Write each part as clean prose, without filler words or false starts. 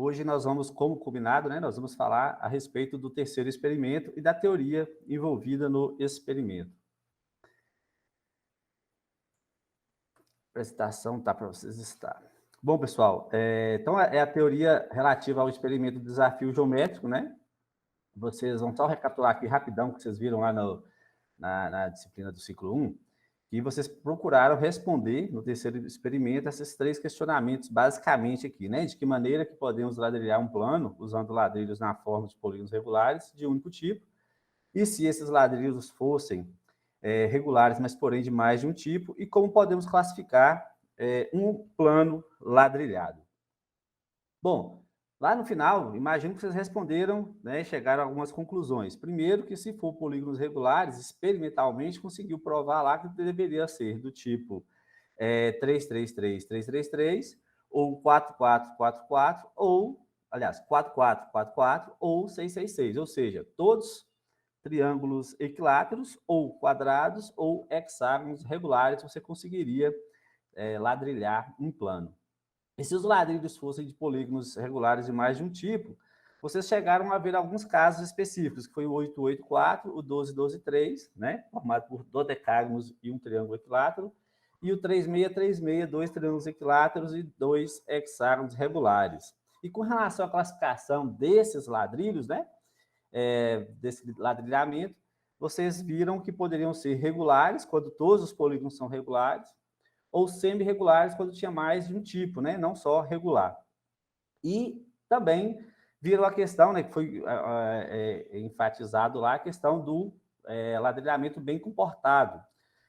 hoje nós vamos, como combinado, né, nós vamos falar a respeito do terceiro experimento e da teoria envolvida no experimento. A apresentação tá para vocês estar. Bom, pessoal, então é a teoria relativa ao experimento do desafio geométrico, né? Vocês vão só recapitular aqui rapidão, que vocês viram lá na disciplina do ciclo 1, que vocês procuraram responder no terceiro experimento esses 3 questionamentos, basicamente aqui, né? De que maneira que podemos ladrilhar um plano usando ladrilhos na forma de polígonos regulares de único tipo, e se esses ladrilhos fossem regulares, mas porém de mais de um tipo, e como podemos classificar um plano ladrilhado. Bom, lá no final, imagino que vocês responderam, né, chegaram a algumas conclusões. Primeiro, que se for polígonos regulares, experimentalmente conseguiu provar lá que deveria ser do tipo 333, 333, ou 4444, ou, aliás, 4444 ou 666, ou seja, todos triângulos equiláteros, ou quadrados, ou hexágonos regulares, você conseguiria ladrilhar um plano. E se os ladrilhos fossem de polígonos regulares de mais de um tipo, vocês chegaram a ver alguns casos específicos, que foi o 884, o 12123, né, formado por dodecágonos e um triângulo equilátero, e o 3636, 2 triângulos equiláteros e 2 hexágonos regulares. E com relação à classificação desses ladrilhos, né, desse ladrilhamento, vocês viram que poderiam ser regulares, quando todos os polígonos são regulares, ou semi-regulares, quando tinha mais de um tipo, né? Não só regular. E também viram a questão, né, que foi enfatizado lá, a questão do ladrilhamento bem comportado. O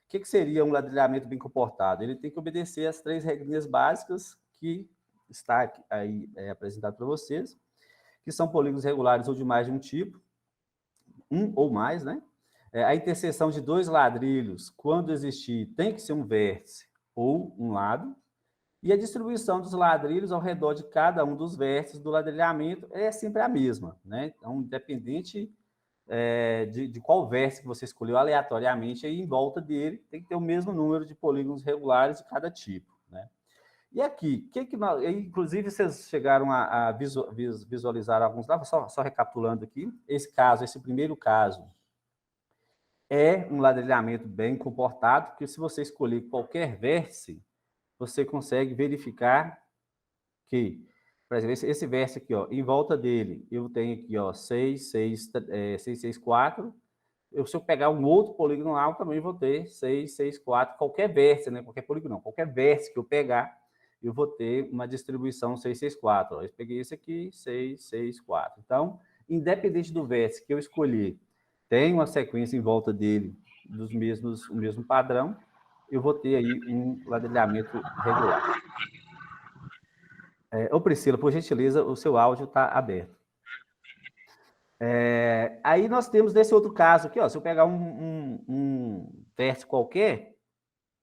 que seria um ladrilhamento bem comportado? Ele tem que obedecer as 3 regrinhas básicas que está aí apresentado para vocês, que são polígonos regulares ou de mais de um tipo, um ou mais, né? A interseção de 2 ladrilhos, quando existir, tem que ser um vértice ou um lado, e a distribuição dos ladrilhos ao redor de cada um dos vértices do ladrilhamento é sempre a mesma, né? Então, independente de qual vértice que você escolheu aleatoriamente, aí em volta dele tem que ter o mesmo número de polígonos regulares de cada tipo, né? E aqui, inclusive vocês chegaram a visualizar alguns, só recapitulando aqui, esse primeiro caso, é um ladrilhamento bem comportado, porque se você escolher qualquer vértice, você consegue verificar que, por exemplo, esse vértice aqui, ó, em volta dele, eu tenho aqui, ó, 6, 6, 6, 6, 4. Se eu pegar um outro polígono lá, eu também vou ter 6, 6, 4, qualquer vértice, né? Qualquer polígono, não, qualquer vértice que eu pegar, eu vou ter uma distribuição 6, 6, 4. Ó, eu peguei esse aqui, 6, 6, 4. Então, independente do vértice que eu escolher, tem uma sequência em volta dele o mesmo padrão, eu vou ter aí um ladrilhamento regular. Ô Priscila, por gentileza, o seu áudio está aberto. Aí nós temos nesse outro caso aqui, ó, se eu pegar um vértice qualquer,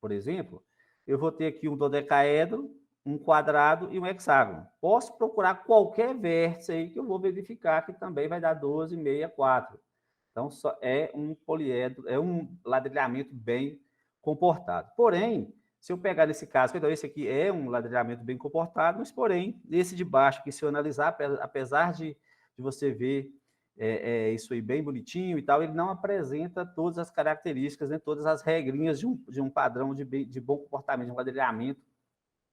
por exemplo, eu vou ter aqui um dodecaedro, um quadrado e um hexágono. Posso procurar qualquer vértice aí que eu vou verificar que também vai dar 12, 6, 4. Então, só é um poliedro, é um ladrilhamento bem comportado. Porém, se eu pegar nesse caso, então esse aqui é um ladrilhamento bem comportado, mas porém, esse de baixo, que se eu analisar, apesar de você ver isso aí bem bonitinho e tal, ele não apresenta todas as características, né, todas as regrinhas de um padrão de bom comportamento, de um ladrilhamento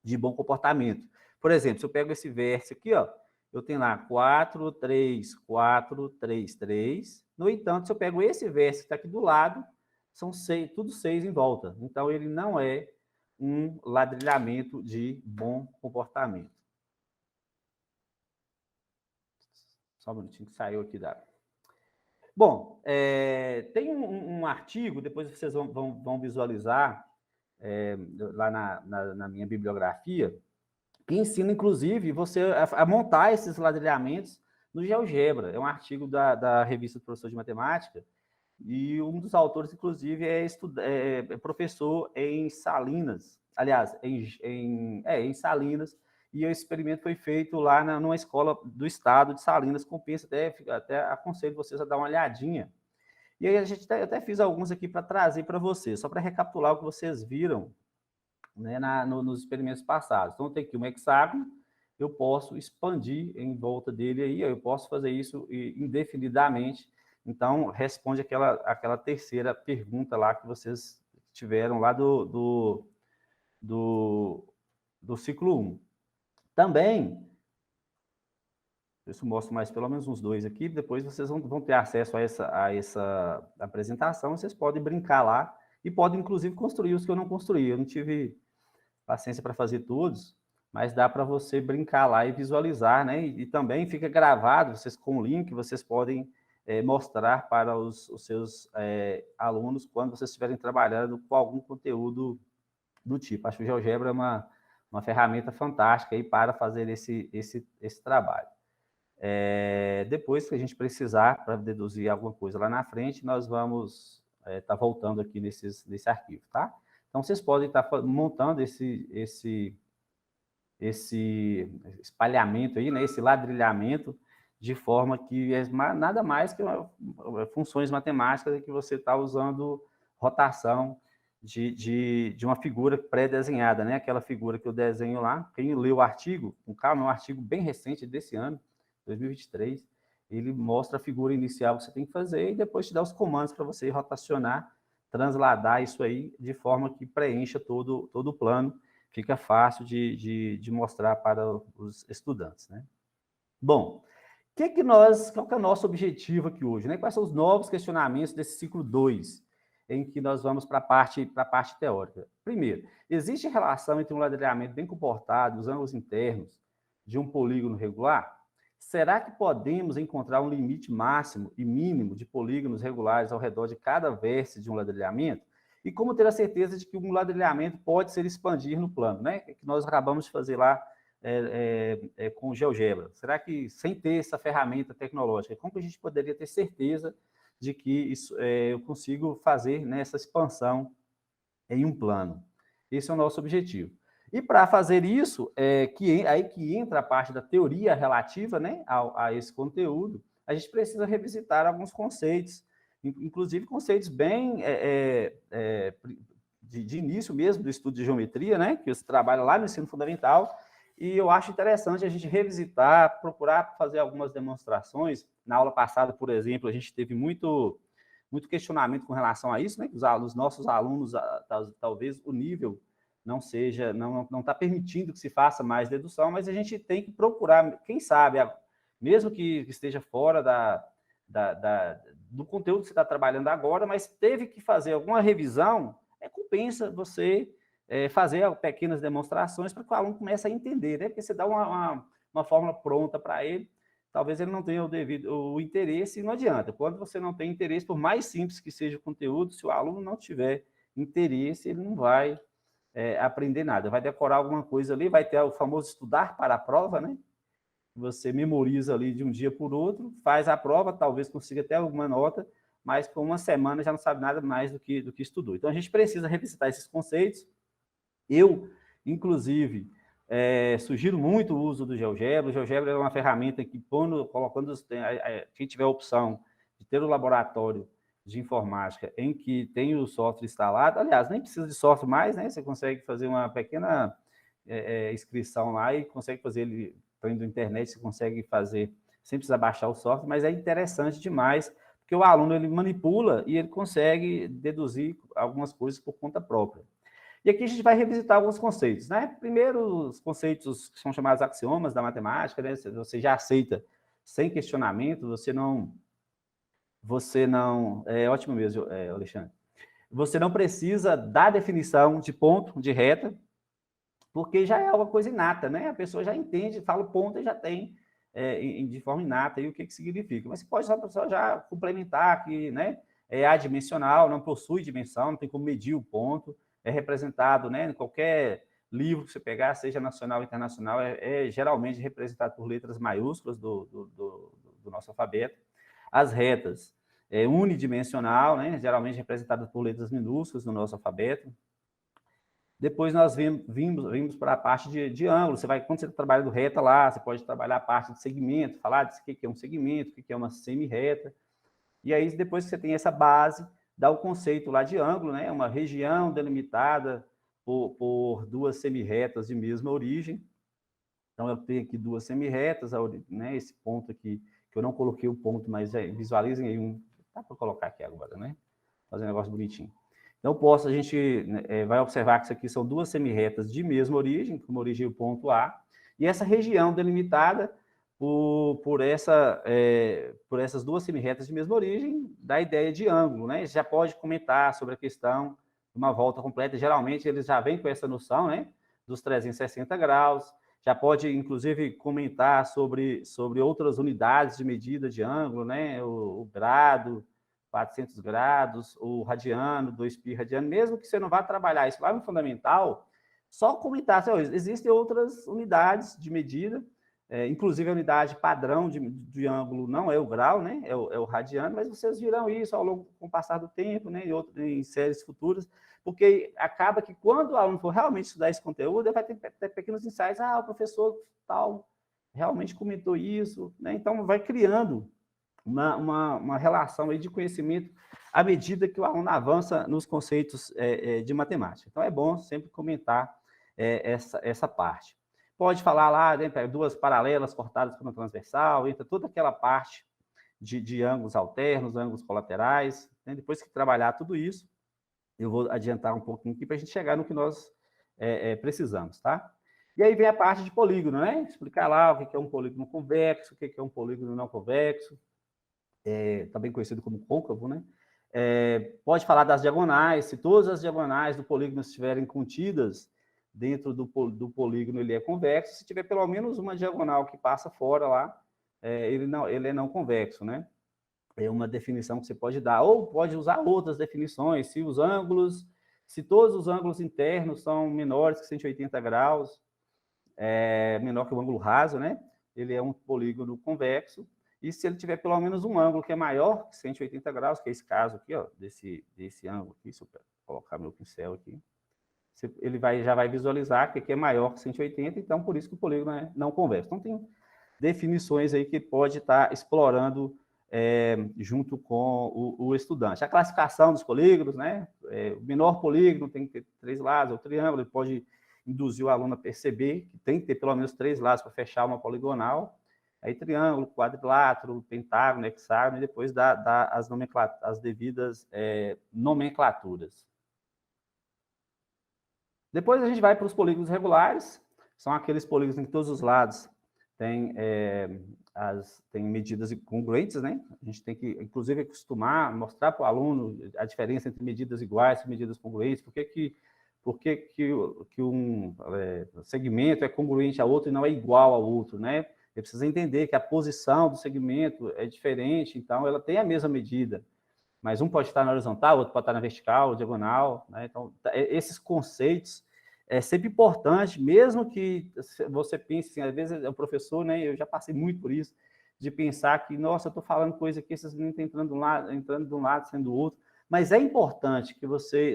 de bom comportamento. Por exemplo, se eu pego esse vértice aqui, ó, eu tenho lá 4, 3, 4, 3, 3. No entanto, se eu pego esse vértice que está aqui do lado, são 6, tudo 6 em volta. Então, ele não é um ladrilhamento de bom comportamento. Só um minutinho que saiu aqui da... Bom, tem um artigo, depois vocês vão visualizar lá na minha bibliografia, que ensina, inclusive, você a montar esses ladrilhamentos no GeoGebra. É um artigo da revista do Professor de Matemática, e um dos autores, inclusive, é professor em Salinas, aliás, em Salinas, e o experimento foi feito lá numa escola do estado de Salinas, compensa, até aconselho vocês a dar uma olhadinha. E aí eu até fiz alguns aqui para trazer para vocês, só para recapitular o que vocês viram, né, nos experimentos passados. Então, eu tenho aqui um hexágono, eu posso expandir em volta dele aí, eu posso fazer isso indefinidamente. Então, responde aquela terceira pergunta lá que vocês tiveram lá do ciclo 1. Também, isso mostra mais pelo menos uns 2 aqui, depois vocês vão ter acesso a essa apresentação, vocês podem brincar lá e podem, inclusive, construir os que eu não construí. Eu não tive paciência para fazer todos, mas dá para você brincar lá e visualizar, né? E também fica gravado, vocês com o link, vocês podem mostrar para os seus alunos quando vocês estiverem trabalhando com algum conteúdo do tipo. Acho que o GeoGebra é uma ferramenta fantástica aí para fazer esse trabalho. Depois que a gente precisar para deduzir alguma coisa lá na frente, nós vamos estar voltando aqui nesse arquivo, tá? Então, vocês podem estar montando esse espalhamento aí, né? Esse ladrilhamento, de forma que é nada mais que funções matemáticas que você está usando rotação de uma figura pré-desenhada, né? Aquela figura que eu desenho lá. Quem lê o artigo, com calma, é um artigo bem recente desse ano, 2023, ele mostra a figura inicial que você tem que fazer e depois te dá os comandos para você rotacionar, transladar isso aí de forma que preencha todo o plano. Fica fácil de mostrar para os estudantes, né? Bom, qual que é o nosso objetivo aqui hoje, né? Quais são os novos questionamentos desse ciclo 2, em que nós vamos para a parte teórica? Primeiro, existe relação entre um ladrilhamento bem comportado, os ângulos internos, de um polígono regular? Será que podemos encontrar um limite máximo e mínimo de polígonos regulares ao redor de cada vértice de um ladrilhamento? E como ter a certeza de que um ladrilhamento pode ser expandir no plano, né? Que nós acabamos de fazer lá com o GeoGebra. Será que, sem ter essa ferramenta tecnológica, como que a gente poderia ter certeza de que isso, eu consigo fazer, né, essa expansão em um plano? Esse é o nosso objetivo. E para fazer isso, aí que entra a parte da teoria relativa, né, a esse conteúdo, a gente precisa revisitar alguns conceitos, inclusive conceitos bem de início mesmo do estudo de geometria, né, que você trabalha lá no ensino fundamental, e eu acho interessante a gente revisitar, procurar fazer algumas demonstrações. Na aula passada, por exemplo, a gente teve muito questionamento com relação a isso, né, que os nossos alunos, talvez o nível não está permitindo que se faça mais dedução, mas a gente tem que procurar, quem sabe, mesmo que esteja fora do conteúdo que você está trabalhando agora, mas teve que fazer alguma revisão, compensa você fazer pequenas demonstrações para que o aluno comece a entender, né? Porque você dá uma fórmula pronta para ele, talvez ele não tenha o interesse e não adianta. Quando você não tem interesse, por mais simples que seja o conteúdo, se o aluno não tiver interesse, ele não vai aprender nada. Vai decorar alguma coisa ali, vai ter o famoso estudar para a prova, né? Você memoriza ali de um dia por outro, faz a prova, talvez consiga até alguma nota, mas com uma semana já não sabe nada mais do que estudou. Então, a gente precisa revisitar esses conceitos. Eu, inclusive, sugiro muito o uso do GeoGebra. O GeoGebra é uma ferramenta que, colocando quem tiver a opção de ter o laboratório de informática em que tem o software instalado, aliás, nem precisa de software mais, né? Você consegue fazer uma pequena inscrição lá e consegue fazer ele pela internet, você consegue fazer sem precisar baixar o software, mas é interessante demais, porque o aluno ele manipula e ele consegue deduzir algumas coisas por conta própria. E aqui a gente vai revisitar alguns conceitos, né? Primeiro, os conceitos que são chamados axiomas da matemática, né? Você já aceita sem questionamento, você não... É ótimo mesmo, Alexandre. Você não precisa da definição de ponto, de reta, porque já é uma coisa inata, né? A pessoa já entende, fala o ponto e já tem de forma inata aí o que significa. Mas você pode só já complementar que, né, é adimensional, não possui dimensão, não tem como medir o ponto, é representado, né, em qualquer livro que você pegar, seja nacional ou internacional, é geralmente representado por letras maiúsculas do nosso alfabeto. As retas unidimensional, né, geralmente representadas por letras minúsculas no nosso alfabeto. Depois nós vimos para a parte de ângulo. Quando você trabalha do reta lá, você pode trabalhar a parte de segmento, falar de o que é um segmento, o que é uma semi-reta. E aí, depois que você tem essa base, dá o conceito lá de ângulo, né? Uma região delimitada por duas semi-retas de mesma origem. Então, eu tenho aqui duas semi-retas, né, esse ponto aqui, que eu não coloquei o ponto, mas visualizem aí dá para colocar aqui agora, né? Fazer um negócio bonitinho. Então, a gente vai observar que isso aqui são duas semi-retas de mesma origem, como origem o ponto A, e essa região delimitada por essas duas semi-retas de mesma origem, dá ideia de ângulo, né? Você já pode comentar sobre a questão de uma volta completa, geralmente eles já vêm com essa noção, né? Dos 360 graus, já pode, inclusive, comentar sobre outras unidades de medida de ângulo, né? O grado, 400 graus, o radiano, 2π radiano, mesmo que você não vá trabalhar isso lá no fundamental, só comentar, assim, existem outras unidades de medida, inclusive a unidade padrão de ângulo não é o grau, né? É o radiano, mas vocês virão isso ao longo com o passar do tempo, né? Em séries futuras, porque acaba que quando o aluno for realmente estudar esse conteúdo, ele vai ter pequenos insights, o professor tal realmente comentou isso, né? Então vai criando uma relação aí de conhecimento à medida que o aluno avança nos conceitos de matemática. Então, é bom sempre comentar essa parte. Pode falar lá, né, duas paralelas cortadas por uma transversal, entra toda aquela parte de ângulos alternos, ângulos colaterais. Né? Depois que trabalhar tudo isso, eu vou adiantar um pouquinho aqui para a gente chegar no que nós precisamos, tá? E aí vem a parte de polígono, né? Explicar lá o que é um polígono convexo, o que é um polígono não convexo, também conhecido como côncavo, né? Pode falar das diagonais, se todas as diagonais do polígono estiverem contidas dentro do polígono, ele é convexo, se tiver pelo menos uma diagonal que passa fora lá, ele é não convexo, né? É uma definição que você pode dar, ou pode usar outras definições, se todos os ângulos internos são menores que 180 graus, menor que o ângulo raso, né? Ele é um polígono convexo, e se ele tiver pelo menos um ângulo que é maior que 180 graus, que é esse caso aqui, ó, desse ângulo aqui, se eu colocar meu pincel aqui, ele já vai visualizar que aqui é maior que 180, então por isso que o polígono é não convexo. Então tem definições aí que pode estar explorando junto com o estudante. A classificação dos polígonos, né? O menor polígono tem que ter 3 lados, o triângulo, ele pode induzir o aluno a perceber que tem que ter pelo menos 3 lados para fechar uma poligonal. Aí triângulo, quadrilátero, pentágono, hexágono, e depois dá as devidas nomenclaturas. Depois a gente vai para os polígonos regulares, são aqueles polígonos em que todos os lados tem medidas congruentes, né? A gente tem que, inclusive, acostumar, mostrar para o aluno a diferença entre medidas iguais e medidas congruentes, por que um segmento é congruente a outro e não é igual ao outro, né? Ele precisa entender que a posição do segmento é diferente, então ela tem a mesma medida, mas um pode estar na horizontal, outro pode estar na vertical, diagonal, né? Então, esses conceitos é sempre importante, mesmo que você pense, assim, às vezes o professor, né, eu já passei muito por isso, de pensar que, nossa, eu estou falando coisa aqui, esses meninos estão entrando de um lado, saindo do outro, mas é importante que você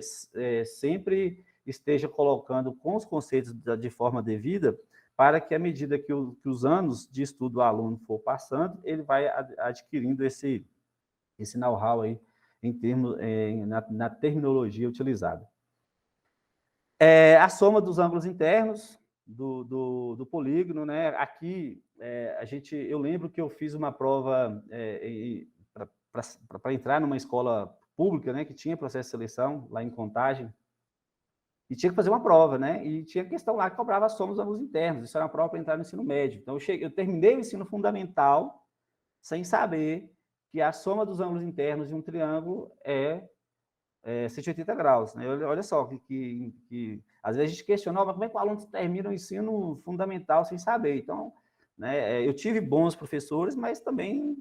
sempre esteja colocando com os conceitos de forma devida, para que, à medida que os anos de estudo do aluno for passando, ele vai adquirindo esse know-how aí, em termos, na terminologia utilizada. A soma dos ângulos internos do polígono, né? Aqui, eu lembro que eu fiz uma prova para entrar numa escola pública, né, que tinha processo de seleção lá em Contagem, e tinha que fazer uma prova, né? E tinha questão lá que cobrava a soma dos ângulos internos. Isso era uma prova para entrar no ensino médio. Então, eu terminei o ensino fundamental sem saber que a soma dos ângulos internos de um triângulo é 180 graus. Né? Olha só, que às vezes a gente questiona, mas como é que o aluno termina o ensino fundamental sem saber? Então, né, eu tive bons professores, mas também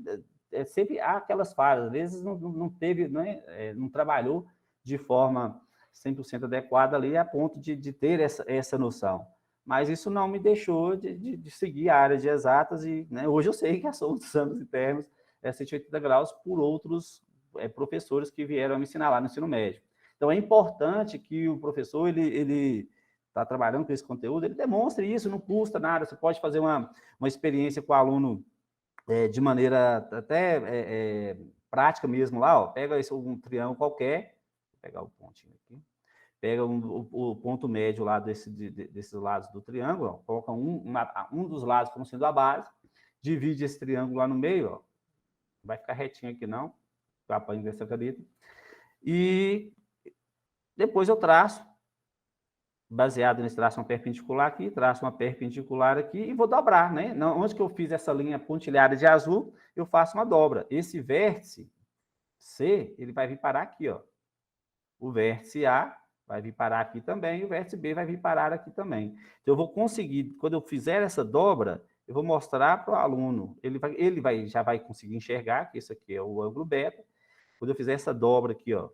sempre há aquelas falhas. Às vezes não teve, né, não trabalhou de forma 100% adequada ali, a ponto de ter essa noção. Mas isso não me deixou de seguir a área de exatas, e né, hoje eu sei que a soma dos ângulos internos é 180 graus por outros professores que vieram me ensinar lá no ensino médio. Então, é importante que o professor, ele está trabalhando com esse conteúdo, ele demonstre isso, não custa nada, você pode fazer uma experiência com o aluno de maneira até prática mesmo lá, ó, pega um triângulo qualquer, vou pegar o pontinho aqui, pega o ponto médio lá desses lados do triângulo, ó, coloca um dos lados como sendo a base, divide esse triângulo lá no meio, ó, vai ficar retinho aqui não, eu apanho dessa caneta, e depois eu traço, baseado nesse traço uma perpendicular aqui, traço uma perpendicular aqui e vou dobrar, né? Onde que eu fiz essa linha pontilhada de azul, eu faço uma dobra. Esse vértice C, ele vai vir parar aqui, ó. O vértice A vai vir parar aqui também, e o vértice B vai vir parar aqui também. Então, eu vou conseguir, quando eu fizer essa dobra, eu vou mostrar para o aluno, já vai conseguir enxergar que isso aqui é o ângulo beta. Quando eu fizer essa dobra aqui, ó,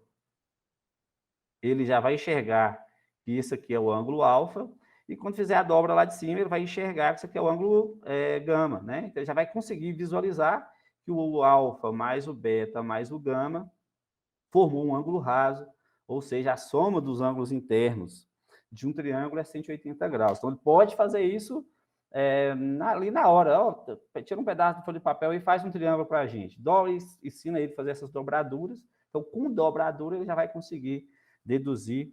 ele já vai enxergar que isso aqui é o ângulo alfa, e quando fizer a dobra lá de cima, ele vai enxergar que isso aqui é o ângulo gama, né? Então, ele já vai conseguir visualizar que o alfa mais o beta mais o gama formou um ângulo raso, ou seja, a soma dos ângulos internos de um triângulo é 180 graus. Então, ele pode fazer isso ali na hora. Ó, tira um pedaço de folha de papel e faz um triângulo para a gente. Ensina ele a fazer essas dobraduras. Então, com dobradura, ele já vai conseguir deduzir,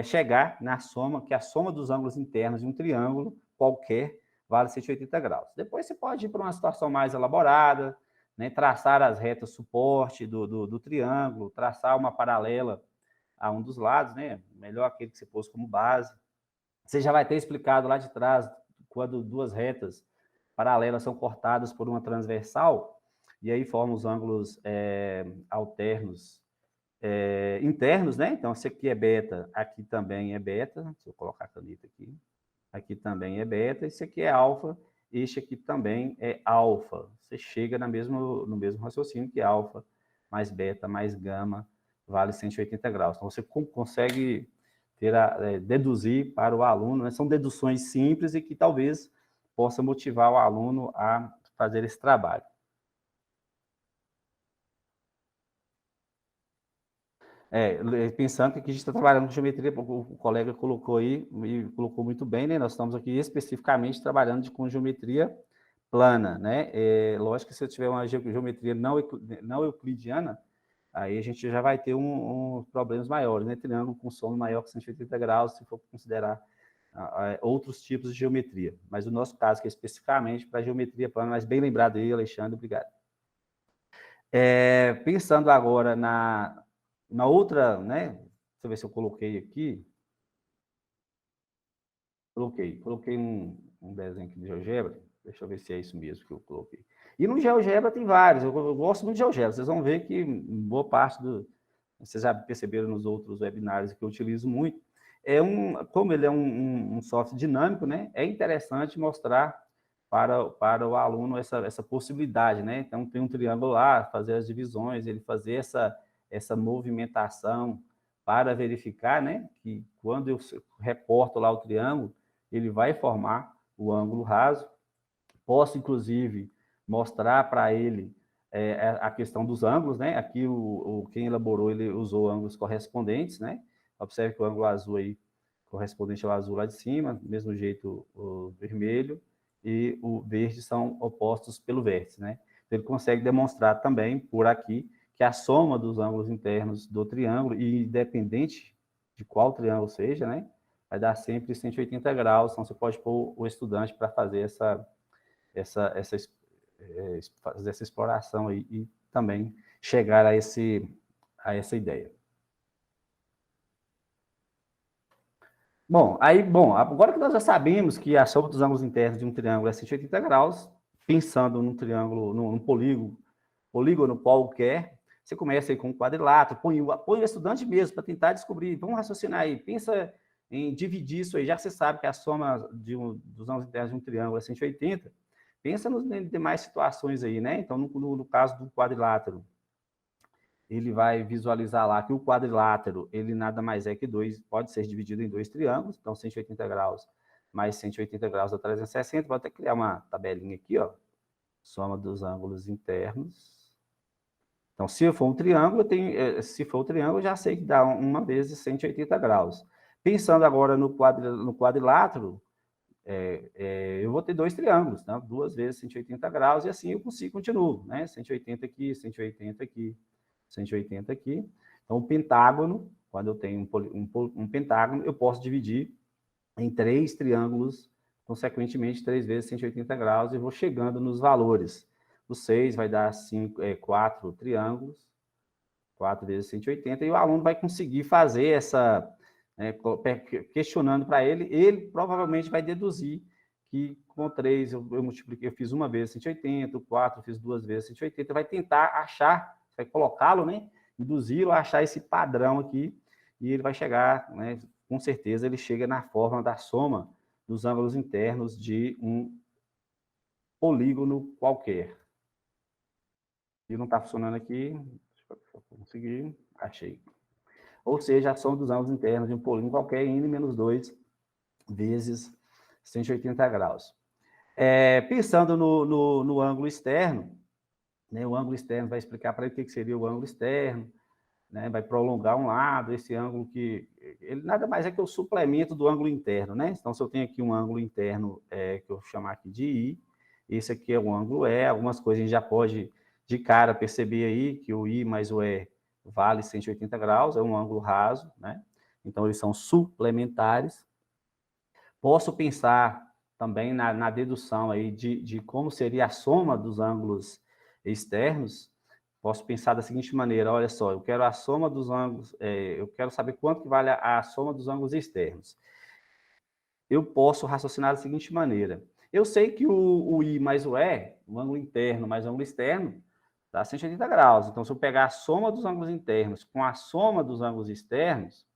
chegar na soma, que a soma dos ângulos internos de um triângulo qualquer vale 180 graus. Depois você pode ir para uma situação mais elaborada, né, traçar as retas suporte do triângulo, traçar uma paralela a um dos lados, né, melhor aquele que você pôs como base. Você já vai ter explicado lá de trás, quando duas retas paralelas são cortadas por uma transversal, e aí formam os ângulos alternos internos, né? Então, esse aqui é beta, aqui também é beta. Deixa eu colocar a caneta aqui. Aqui também é beta, esse aqui é alfa, este aqui também é alfa. Você chega no mesmo raciocínio que alfa mais beta mais gama vale 180 graus. Então, você consegue deduzir para o aluno, né? São deduções simples e que talvez possa motivar o aluno a fazer esse trabalho. Pensando que aqui a gente está trabalhando com geometria, o colega colocou aí, e colocou muito bem, né? Nós estamos aqui especificamente trabalhando com geometria plana, né? Lógico que se eu tiver uma geometria não euclidiana, aí a gente já vai ter problemas maiores, né? Triângulo com soma maior que 180 graus, se for considerar outros tipos de geometria. Mas o nosso caso, que é especificamente para geometria plana, mas bem lembrado aí, Alexandre, obrigado. Pensando agora na outra, né? Deixa eu ver se eu coloquei aqui. Coloquei um desenho aqui de GeoGebra. Deixa eu ver se é isso mesmo que eu coloquei. E no GeoGebra tem vários. Eu gosto muito de GeoGebra. Vocês vão ver que boa parte vocês já perceberam nos outros webinários que eu utilizo muito. Como ele é um software dinâmico, né? É interessante mostrar para o aluno essa possibilidade, né? Então, tem um triângulo lá, fazer as divisões, ele fazer essa movimentação para verificar, né, que quando eu recorto lá o triângulo, ele vai formar o ângulo raso. Posso, inclusive, mostrar para ele a questão dos ângulos, né? Aqui, quem elaborou, ele usou ângulos correspondentes, né? Observe que o ângulo azul aí, correspondente ao azul lá de cima, do mesmo jeito o vermelho e o verde são opostos pelo vértice, né? Então, ele consegue demonstrar também, por aqui, que a soma dos ângulos internos do triângulo, e independente de qual triângulo seja, né? Vai dar sempre 180 graus, então você pode pôr o estudante para fazer fazer essa exploração aí e também chegar a essa ideia. Bom, agora que nós já sabemos que a soma dos ângulos internos de um triângulo é 180 graus, pensando num triângulo, num polígono qualquer, você começa aí com um quadrilátero, põe o estudante mesmo para tentar descobrir, vamos raciocinar aí, pensa em dividir isso aí, já que você sabe que a soma dos ângulos internos de um triângulo é 180, pensa nas demais situações aí, né? Então, no caso do quadrilátero, ele vai visualizar lá que o quadrilátero, ele nada mais é que pode ser dividido em dois triângulos, então 180 graus mais 180 graus dá 360, vou até criar uma tabelinha aqui, ó, soma dos ângulos internos. Então, se for um triângulo, eu já sei que dá uma vezes 180 graus. Pensando agora no quadrilátero, eu vou ter dois triângulos, né? 2 vezes 180 graus, e assim eu continuo, né? 180 aqui, 180 aqui, 180 aqui. Então, o pentágono quando eu tenho um pentágono, eu posso dividir em 3 triângulos, consequentemente, 3 vezes 180 graus, e vou chegando nos valores. O 6 vai dar 4 triângulos, 4 vezes 180, e o aluno vai conseguir fazer essa, questionando para ele provavelmente vai deduzir que com 3 eu multipliquei, eu fiz uma vez 180, o 4 eu fiz 2 vezes 180, vai tentar achar, vai colocá-lo, né, induzi-lo a achar esse padrão aqui, e ele vai chegar, né, com certeza ele chega na fórmula da soma dos ângulos internos de um polígono qualquer. E não está funcionando aqui, deixa eu conseguir, achei. Ou seja, a soma dos ângulos internos de um polígono qualquer, n menos 2 vezes 180 graus. Pensando no ângulo externo, né, o ângulo externo vai explicar para ele o que seria o ângulo externo, né, vai prolongar um lado, esse ângulo que... ele nada mais é que o suplemento do ângulo interno, né? Então, se eu tenho aqui um ângulo interno, que eu vou chamar aqui de I, esse aqui é o ângulo E, algumas coisas a gente já pode, de cara, perceber aí que o I mais o E vale 180 graus, é um ângulo raso, né? Então, eles são suplementares. Posso pensar também na dedução aí de como seria a soma dos ângulos externos. Posso pensar da seguinte maneira, olha só, eu quero a soma dos ângulos, eu quero saber quanto que vale a soma dos ângulos externos. Eu posso raciocinar da seguinte maneira, eu sei que o I mais o E, o ângulo interno mais o ângulo externo, dá 180 graus. Então, se eu pegar a soma dos ângulos internos com a soma dos ângulos externos,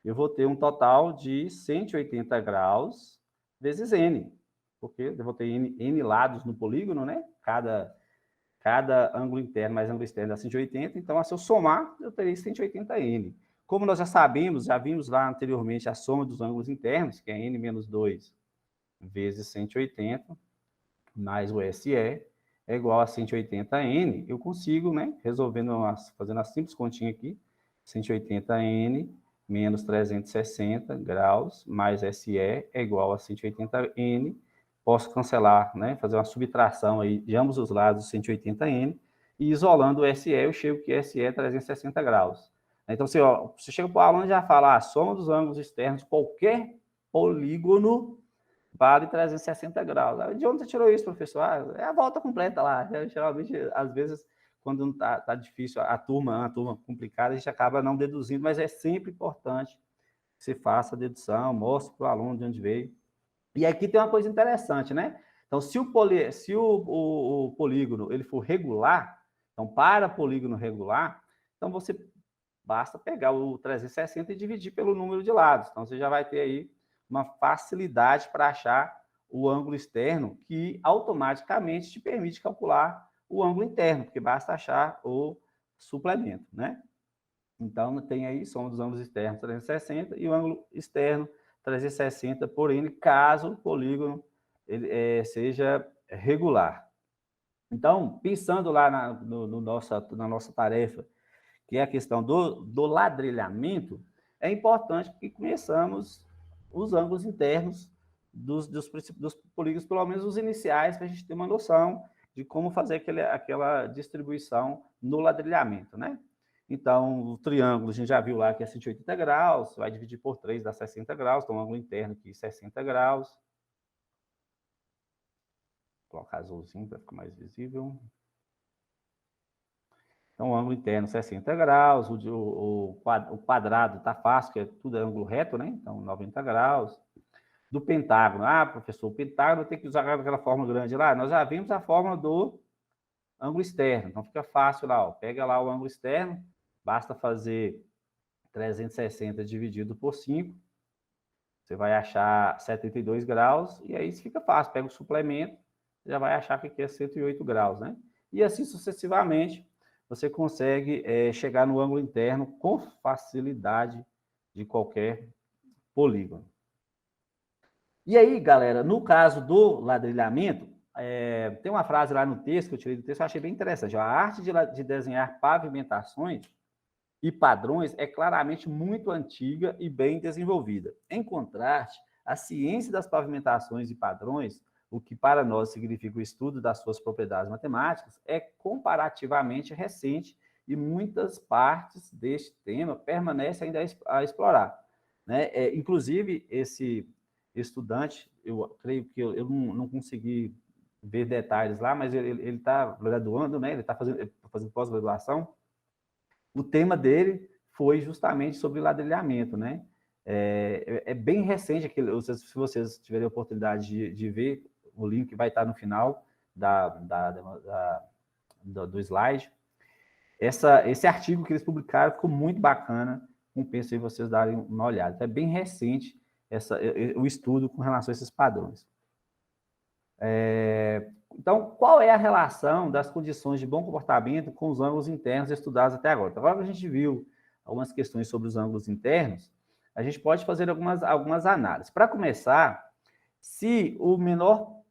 eu vou ter um total de 180 graus vezes N, porque eu vou ter N lados no polígono, né? Cada ângulo interno mais ângulo externo dá 180, então, se eu somar, eu terei 180N. Como nós já sabemos, já vimos lá anteriormente a soma dos ângulos internos, que é N menos 2 vezes 180, mais o SE, é igual a 180N, eu consigo, né, fazendo a simples continha aqui, 180N menos 360 graus, mais SE é igual a 180N, posso cancelar, né, fazer uma subtração aí de ambos os lados de 180N, e isolando o SE, eu chego que SE é 360 graus. Então, você chega para o aluno e já fala, a soma dos ângulos externos de qualquer polígono vale 360 graus. De onde você tirou isso, professor? É a volta completa lá. Geralmente, às vezes, quando não tá difícil, a turma complicada, a gente acaba não deduzindo, mas é sempre importante que você faça a dedução, mostre para o aluno de onde veio. E aqui tem uma coisa interessante, né? Então, se o polígono ele for regular, então, para polígono regular, então você basta pegar o 360 e dividir pelo número de lados. Então, você já vai ter aí uma facilidade para achar o ângulo externo, que automaticamente te permite calcular o ângulo interno, porque basta achar o suplemento, né? Então, tem aí soma dos ângulos externos 360 e o ângulo externo 360 por N, caso o polígono ele, seja regular. Então, pensando lá na nossa tarefa, que é a questão do ladrilhamento, é importante que conheçamos os ângulos internos dos polígonos, pelo menos os iniciais, para a gente ter uma noção de como fazer aquela distribuição no ladrilhamento, né? Então, o triângulo, a gente já viu lá que é 180 graus, vai dividir por 3, dá 60 graus, então, o ângulo interno aqui, 60 graus. Vou colocar azulzinho para ficar mais visível. Então, o ângulo interno 60 graus, o quadrado está fácil, que é tudo ângulo reto, né? Então, 90 graus. Do pentágono, professor, o pentágono tem que usar aquela fórmula grande lá. Nós já vimos a fórmula do ângulo externo, então fica fácil lá, ó. Pega lá o ângulo externo, basta fazer 360 dividido por 5, você vai achar 72 graus, e aí fica fácil, pega o suplemento, já vai achar que aqui é 108 graus, né? E assim sucessivamente, você consegue chegar no ângulo interno com facilidade de qualquer polígono. E aí, galera, no caso do ladrilhamento, tem uma frase lá no texto, que eu tirei do texto, que eu achei bem interessante. A arte de desenhar pavimentações e padrões é claramente muito antiga e bem desenvolvida. Em contraste, a ciência das pavimentações e padrões, o que para nós significa o estudo das suas propriedades matemáticas, é comparativamente recente e muitas partes deste tema permanecem ainda a explorar, né? Inclusive, esse estudante, eu creio que eu não consegui ver detalhes lá, mas ele está graduando, né? Ele está fazendo pós-graduação. O tema dele foi justamente sobre ladrilhamento, né? É bem recente, se vocês tiverem a oportunidade de ver, o link vai estar no final do slide. Esse artigo que eles publicaram ficou muito bacana, compensa aí vocês darem uma olhada. É bem recente o estudo com relação a esses padrões. Então, qual é a relação das condições de bom comportamento com os ângulos internos estudados até agora? Então, agora que a gente viu algumas questões sobre os ângulos internos, a gente pode fazer algumas análises. Para começar, se o menor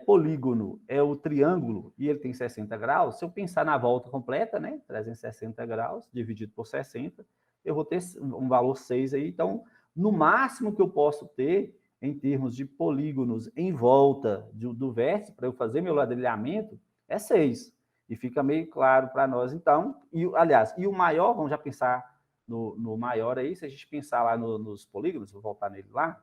polígono é o triângulo e ele tem 60 graus, se eu pensar na volta completa, né, 360 graus, dividido por 60, eu vou ter um valor 6 aí. Então, no máximo que eu posso ter, em termos de polígonos em volta do vértice, para eu fazer meu ladrilhamento, é 6. E fica meio claro para nós, então. Aliás, o maior, vamos já pensar no maior aí, se a gente pensar lá nos polígonos, vou voltar nele lá.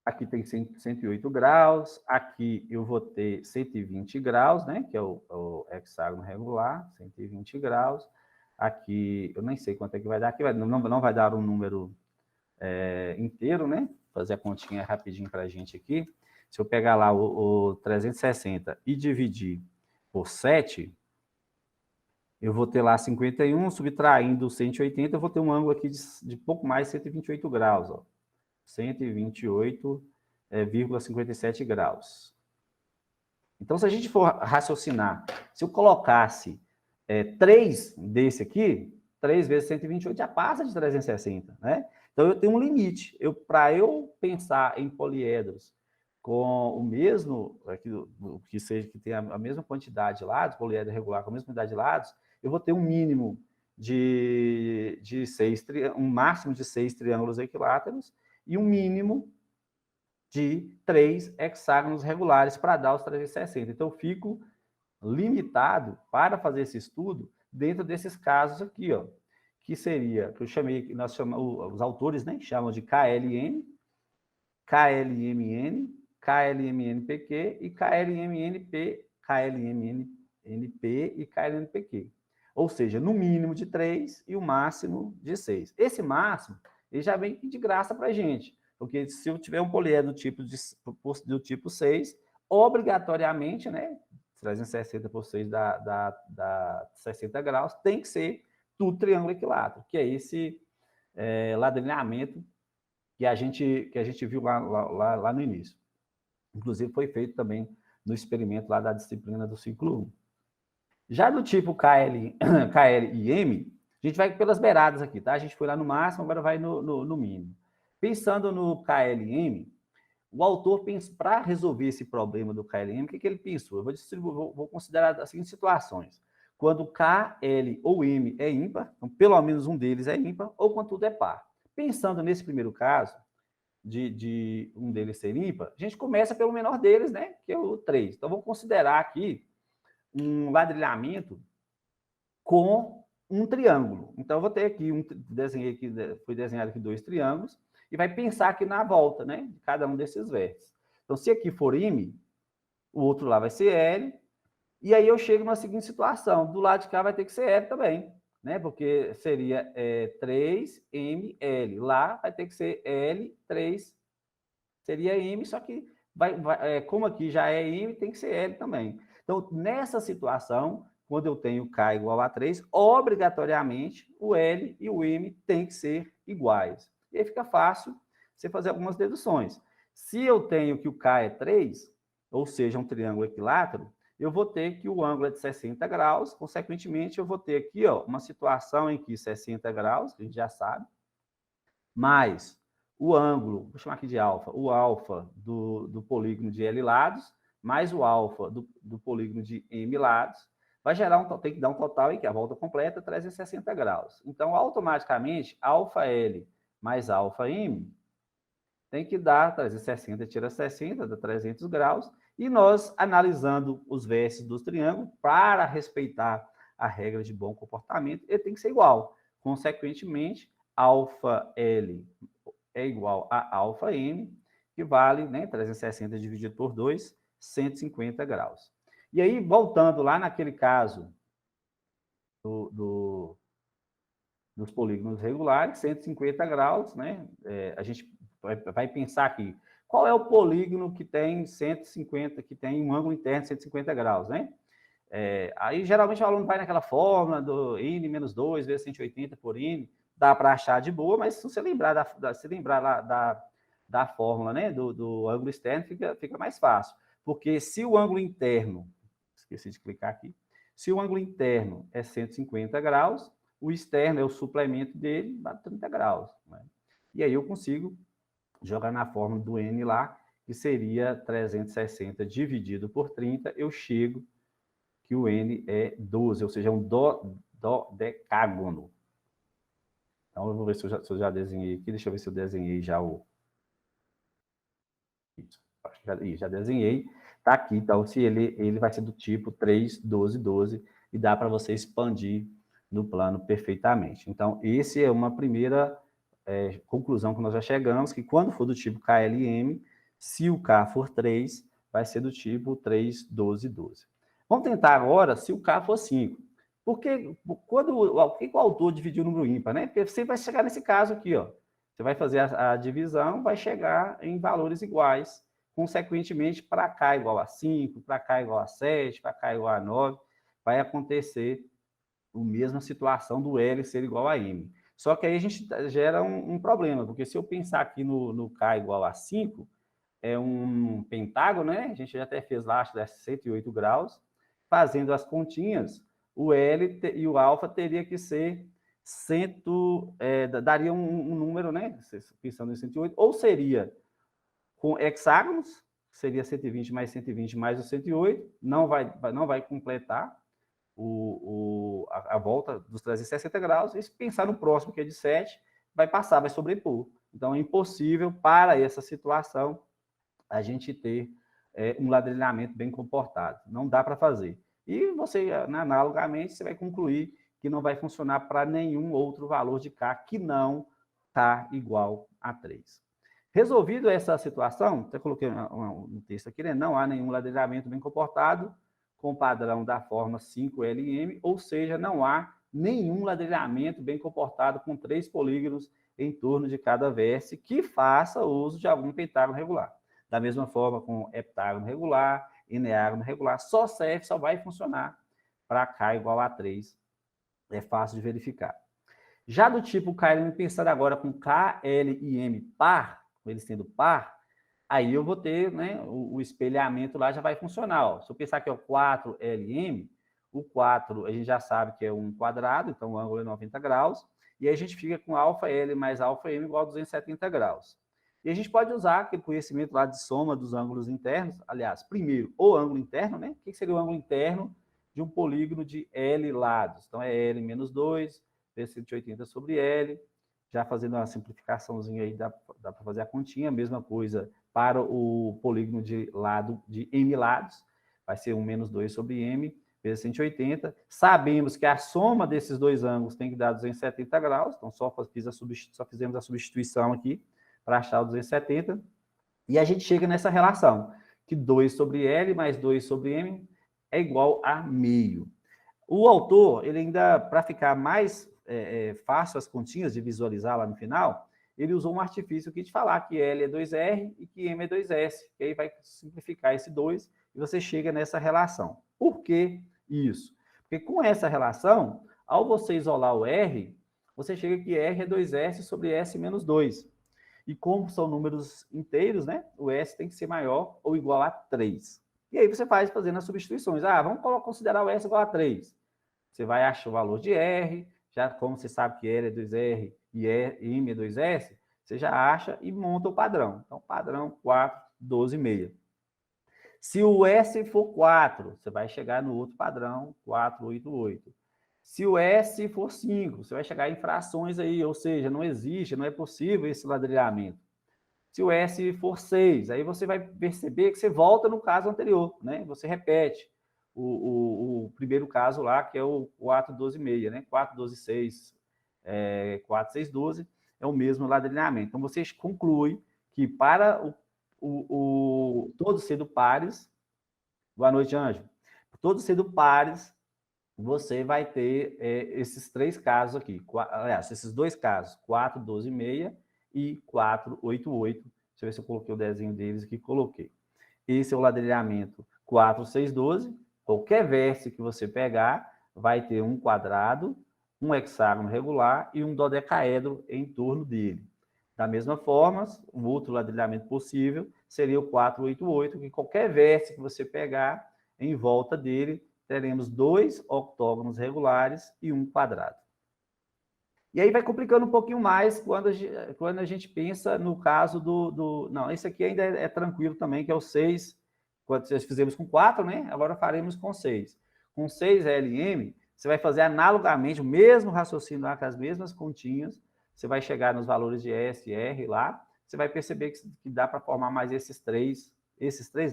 Aqui tem 108 graus, aqui eu vou ter 120 graus, né, que é o hexágono regular, 120 graus. Aqui, eu nem sei quanto é que vai dar, aqui não vai dar um número inteiro, né? Fazer a continha rapidinho para a gente aqui. Se eu pegar lá o 360 e dividir por 7, eu vou ter lá 51, subtraindo 180, eu vou ter um ângulo aqui de pouco mais de 128 graus, ó. 128,57 graus. Então, se a gente for raciocinar, se eu colocasse 3 desse aqui, 3 vezes 128 já passa de 360, né? Então, eu tenho um limite. Para eu pensar em poliedros com o mesmo, que tem a mesma quantidade de lados, poliedro regular com a mesma quantidade de lados, eu vou ter um mínimo de 6, um máximo de 6 triângulos equiláteros e um mínimo de 3 hexágonos regulares para dar os 360. Então, eu fico limitado para fazer esse estudo dentro desses casos aqui, ó, que seria, que eu chamei, nós chamamos, os autores, né, chamam de KLM, KLMN, KLMNPQ e KLMNP, KLMNP e KLMNPQ. Ou seja, no mínimo de 3 e o máximo de 6. Esse máximo, ele já vem de graça para a gente, porque se eu tiver um poliedro do tipo 6, obrigatoriamente, né, 360 por 6 dá 60 graus, tem que ser tudo triângulo equilátero, que é esse ladrilhamento que a gente viu lá no início. Inclusive, foi feito também no experimento lá da disciplina do ciclo 1. Já do tipo KL e M, a gente vai pelas beiradas aqui, tá? A gente foi lá no máximo, agora vai no mínimo. Pensando no KLM, o autor, para resolver esse problema do KLM, o que ele pensou? Eu vou considerar as seguintes situações. Quando K, L ou M é ímpar, então pelo menos um deles é ímpar, ou quando tudo é par. Pensando nesse primeiro caso, de um deles ser ímpar, a gente começa pelo menor deles, né? Que é o 3. Então, vou considerar aqui um ladrilhamento com um triângulo. Então, eu vou ter aqui, foi desenhado aqui 2 triângulos, e vai pensar aqui na volta, né? De cada um desses vértices. Então, se aqui for M, o outro lá vai ser L, e aí eu chego na seguinte situação, do lado de cá vai ter que ser L também, né? Porque seria 3ML. Lá vai ter que ser L3, seria M, só que como aqui já é M, tem que ser L também. Então, nessa situação, quando eu tenho K igual a 3, obrigatoriamente o L e o M têm que ser iguais. E aí fica fácil você fazer algumas deduções. Se eu tenho que o K é 3, ou seja, um triângulo equilátero, eu vou ter que o ângulo é de 60 graus, consequentemente, eu vou ter aqui uma situação em que 60 graus, que a gente já sabe, mais o ângulo, vou chamar aqui de alfa, o alfa do polígono de L lados, mais o alfa do polígono de M lados, vai gerar tem que dar um total aí, que é a volta completa, 360 graus. Então, automaticamente, alfa L mais alfa M tem que dar 360, tira 60, dá 300 graus, e nós, analisando os vértices dos triângulos, para respeitar a regra de bom comportamento, ele tem que ser igual. Consequentemente, alfa L é igual a alfa M, que vale, né, 360 dividido por 2, 150 graus. E aí, voltando lá naquele caso dos polígonos regulares, 150 graus, né? A gente vai pensar aqui, qual é o polígono que tem 150, que tem um ângulo interno de 150 graus, né? Aí, geralmente, o aluno vai naquela fórmula do n menos 2 vezes 180 por n, dá para achar de boa, mas se você lembrar da fórmula, né, do ângulo externo, fica mais fácil. Porque se o ângulo interno, esqueci de clicar aqui, se o ângulo interno é 150 graus, o externo é o suplemento dele, dá 30 graus. Né? E aí eu consigo jogar na fórmula do n lá, que seria 360 dividido por 30, eu chego que o n é 12, ou seja, é um dodecágono. Então, eu vou ver se eu já desenhei aqui. Deixa eu ver se eu desenhei já o... Já desenhei. Está aqui. Então, se ele vai ser do tipo 3, 12, 12, e dá para você expandir no plano perfeitamente. Então, esse é uma primeira conclusão que nós já chegamos, que quando for do tipo KLM, se o K for 3, vai ser do tipo 3, 12, 12. Vamos tentar agora se o K for 5. Porque o que o autor dividiu o número ímpar, né? Porque você vai chegar nesse caso aqui, ó. Você vai fazer a divisão, vai chegar em valores iguais. Consequentemente, para cá igual a 5, para cá igual a 7, para cá igual a 9, vai acontecer a mesma situação do L ser igual a M. Só que aí a gente gera um problema, porque se eu pensar aqui no K igual a 5, é um pentágono, né? A gente já até fez lá, acho que é 108 graus. Fazendo as continhas, o L e o alfa teria que ser daria um número, né? Pensando em 108, ou seria com hexágonos, seria 120 mais 120 mais o 108, não vai completar a volta dos 360 graus, e se pensar no próximo, que é de 7, vai sobrepor. Então, é impossível, para essa situação, a gente ter um ladrilhamento bem comportado. Não dá para fazer. E você, analogamente, você vai concluir que não vai funcionar para nenhum outro valor de K que não K igual a 3. Resolvido essa situação, até coloquei um texto aqui, né? Não há nenhum ladrilhamento bem comportado com o padrão da forma 5LM, ou seja, não há nenhum ladrilhamento bem comportado com 3 polígonos em torno de cada vértice que faça uso de algum pentágono regular. Da mesma forma, com heptágono regular, eneágono regular, só vai funcionar para K igual a 3. É fácil de verificar. Já do tipo KLM, pensando agora com K, L e M par, com eles sendo par, aí eu vou ter, né, o espelhamento lá já vai funcionar. Ó. Se eu pensar que é o 4LM, o 4 a gente já sabe que é um quadrado, então o ângulo é 90 graus, e aí a gente fica com alfa L mais alfa M igual a 270 graus. E a gente pode usar aquele conhecimento lá de soma dos ângulos internos, aliás, primeiro, o ângulo interno, né? O que seria o ângulo interno de um polígono de L lados? Então, é L menos 2, vezes 180 sobre L, já fazendo uma simplificaçãozinha aí, dá para fazer a continha, mesma coisa para o polígono de lado de M lados, vai ser 1 menos 2 sobre M, vezes 180. Sabemos que a soma desses dois ângulos tem que dar 270 graus, então só fizemos a substituição aqui para achar o 270, e a gente chega nessa relação, que 2 sobre L mais 2 sobre M é igual a meio. O autor, ele ainda, para ficar mais fácil as continhas de visualizar lá no final, ele usou um artifício aqui de falar que L é 2R e que M é 2S, que aí vai simplificar esse 2 e você chega nessa relação. Por que isso? Porque com essa relação, ao você isolar o R, você chega que R é 2S sobre S menos 2. E como são números inteiros, né? O S tem que ser maior ou igual a 3. E aí você vai fazendo as substituições. Vamos considerar o S igual a 3. Você vai achar o valor de R, já como você sabe que L é 2R e M é 2S, você já acha e monta o padrão. Então, padrão 4, 12,5. Se o S for 4, você vai chegar no outro padrão, 4, 8, 8. Se o S for 5, você vai chegar em frações aí, ou seja, não existe, não é possível esse ladrilhamento. Se o S for 6, aí você vai perceber que você volta no caso anterior, né? Você repete. o primeiro caso lá, que é o 4, 12, 6, né? 4, 12, 6, 4, 6, 12, é o mesmo ladrilhamento. Então, você conclui que para todos sendo pares, boa noite, Anjo, todos sendo pares, você vai ter esses três casos aqui, aliás, esses dois casos, 4, 12, 6 e 4, 8, 8. Deixa eu ver se eu coloquei o desenho deles aqui, coloquei. Esse é o ladrilhamento 4, 6, 12. Qualquer vértice que você pegar, vai ter um quadrado, um hexágono regular e um dodecaedro em torno dele. Da mesma forma, o outro ladrilhamento possível seria o 4, 8, 8, que qualquer vértice que você pegar, em volta dele, teremos dois octógonos regulares e um quadrado. E aí vai complicando um pouquinho mais quando a gente pensa no caso Não, esse aqui ainda é tranquilo também, que é o 6, quando nós fizemos com 4, né? Agora faremos com 6. Com 6 LM, você vai fazer analogamente o mesmo raciocínio lá, com as mesmas continhas, você vai chegar nos valores de S e R lá, você vai perceber que dá para formar mais esses três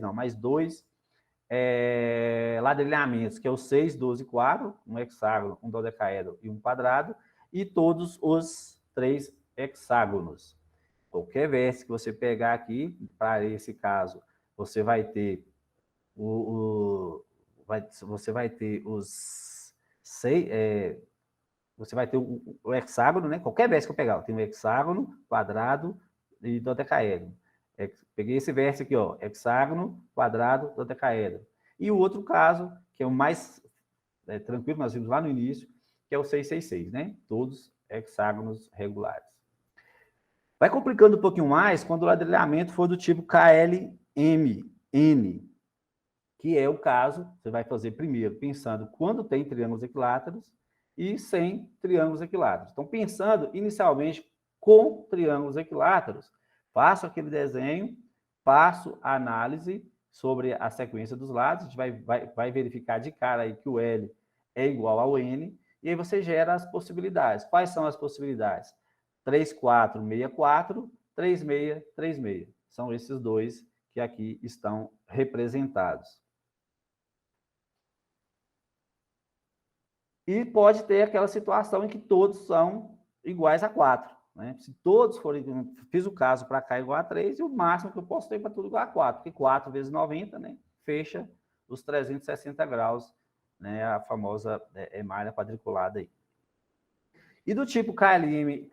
não, mais dois ladrilhamentos, que é o 6, 12, 4, um hexágono, um dodecaedro e um quadrado, e todos os três hexágonos. Qualquer vértice que você pegar aqui, para esse caso, você vai ter você vai ter os seis, você vai ter o hexágono, né? Qualquer vértice que eu pegar, tem um hexágono, quadrado e dodecaedro. Peguei esse vértice aqui, ó, hexágono, quadrado, dodecaedro. E o outro caso, que é o mais tranquilo, nós vimos lá no início, que é o 666, né? Todos hexágonos regulares. Vai complicando um pouquinho mais quando o ladrilhamento for do tipo KLMN, que é o caso, você vai fazer primeiro pensando quando tem triângulos equiláteros e sem triângulos equiláteros. Então, pensando inicialmente com triângulos equiláteros, faço aquele desenho, faço a análise sobre a sequência dos lados, a gente vai verificar de cara aí que o L é igual ao N, e aí você gera as possibilidades. Quais são as possibilidades? 3, 4, 6, 4, 3, 6, 3, 6. São esses dois que aqui estão representados. E pode ter aquela situação em que todos são iguais a 4. Né? Se todos forem... Fiz o caso para cá igual a 3, e o máximo que eu posso ter para tudo igual a 4, porque 4 vezes 90, né, fecha os 360 graus, né, a famosa malha quadriculada aí. E do tipo KLMNP,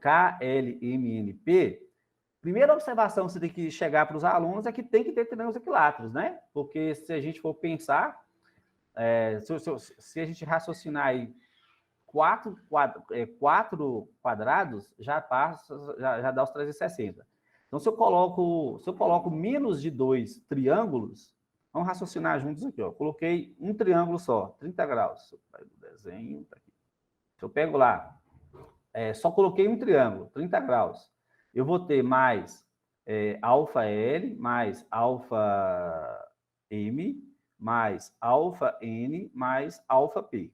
primeira observação que você tem que chegar para os alunos é que tem que ter triângulos equiláteros, né? Porque se a gente for pensar, se a gente raciocinar aí 4 quadrados, já dá os 360. Então, se eu coloco menos de 2 triângulos, vamos raciocinar juntos aqui, ó. Coloquei um triângulo só, 30 graus. Desenho, tá aqui. Se eu pego lá, só coloquei um triângulo, 30 graus. Eu vou ter mais alfa L, mais alfa M, mais alfa N, mais alfa P.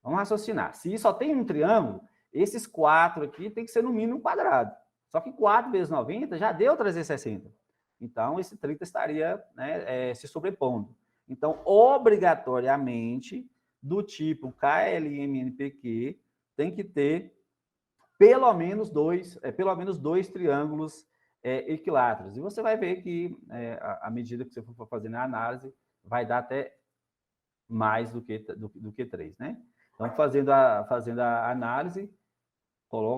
Vamos raciocinar. Se só tem um triângulo, esses 4 aqui tem que ser no mínimo um quadrado. Só que 4 vezes 90 já deu 360. Então, esse 30 estaria, né, se sobrepondo. Então, obrigatoriamente, do tipo KLMNPQ, tem que ter pelo menos dois triângulos equiláteros. E você vai ver que, à medida que você for fazendo a análise, vai dar até mais do que 3, né? Então, fazendo a análise,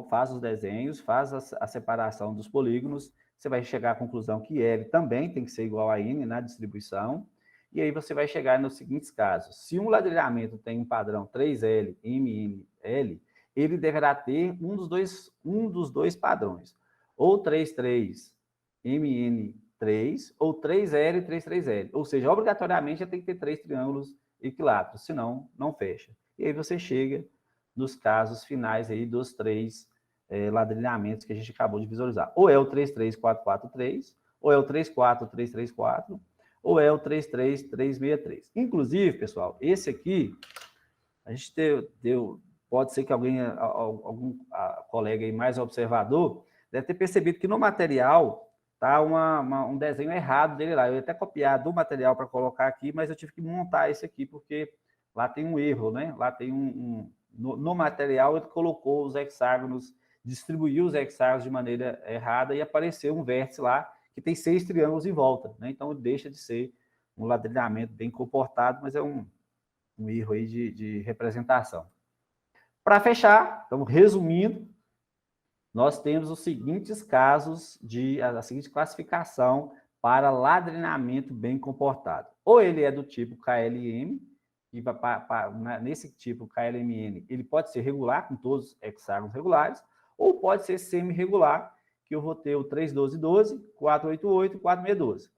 faz os desenhos, faz a separação dos polígonos, você vai chegar à conclusão que L também tem que ser igual a N na distribuição, e aí você vai chegar nos seguintes casos. Se um ladrilhamento tem um padrão 3L, MNL, ele deverá ter um dos dois padrões, ou 33 MN3, ou 3L, 33L. Ou seja, obrigatoriamente tem que ter 3 triângulos equiláteros, senão não fecha. E aí você chega nos casos finais aí dos 3 ladrilhamentos que a gente acabou de visualizar. Ou é o 33443, ou é o 34334, ou é o 33363. Inclusive, pessoal, esse aqui, a gente pode ser que algum colega aí mais observador deve ter percebido que no material tá um desenho errado dele lá. Eu ia até copiar do material para colocar aqui, mas eu tive que montar esse aqui, porque lá tem um erro, né? Lá tem no material ele colocou os hexágonos, distribuiu os hexágonos de maneira errada e apareceu um vértice lá que tem 6 triângulos em volta, né? Então deixa de ser um ladrilhamento bem comportado, mas é um erro aí de representação. Para fechar, então, resumindo, nós temos os seguintes casos a seguinte classificação para ladrilhamento bem comportado. Ou ele é do tipo KLM, e nesse tipo KLMN, ele pode ser regular, com todos os hexágonos regulares, ou pode ser semi-regular, que eu vou ter o 31212, 488 e 4612.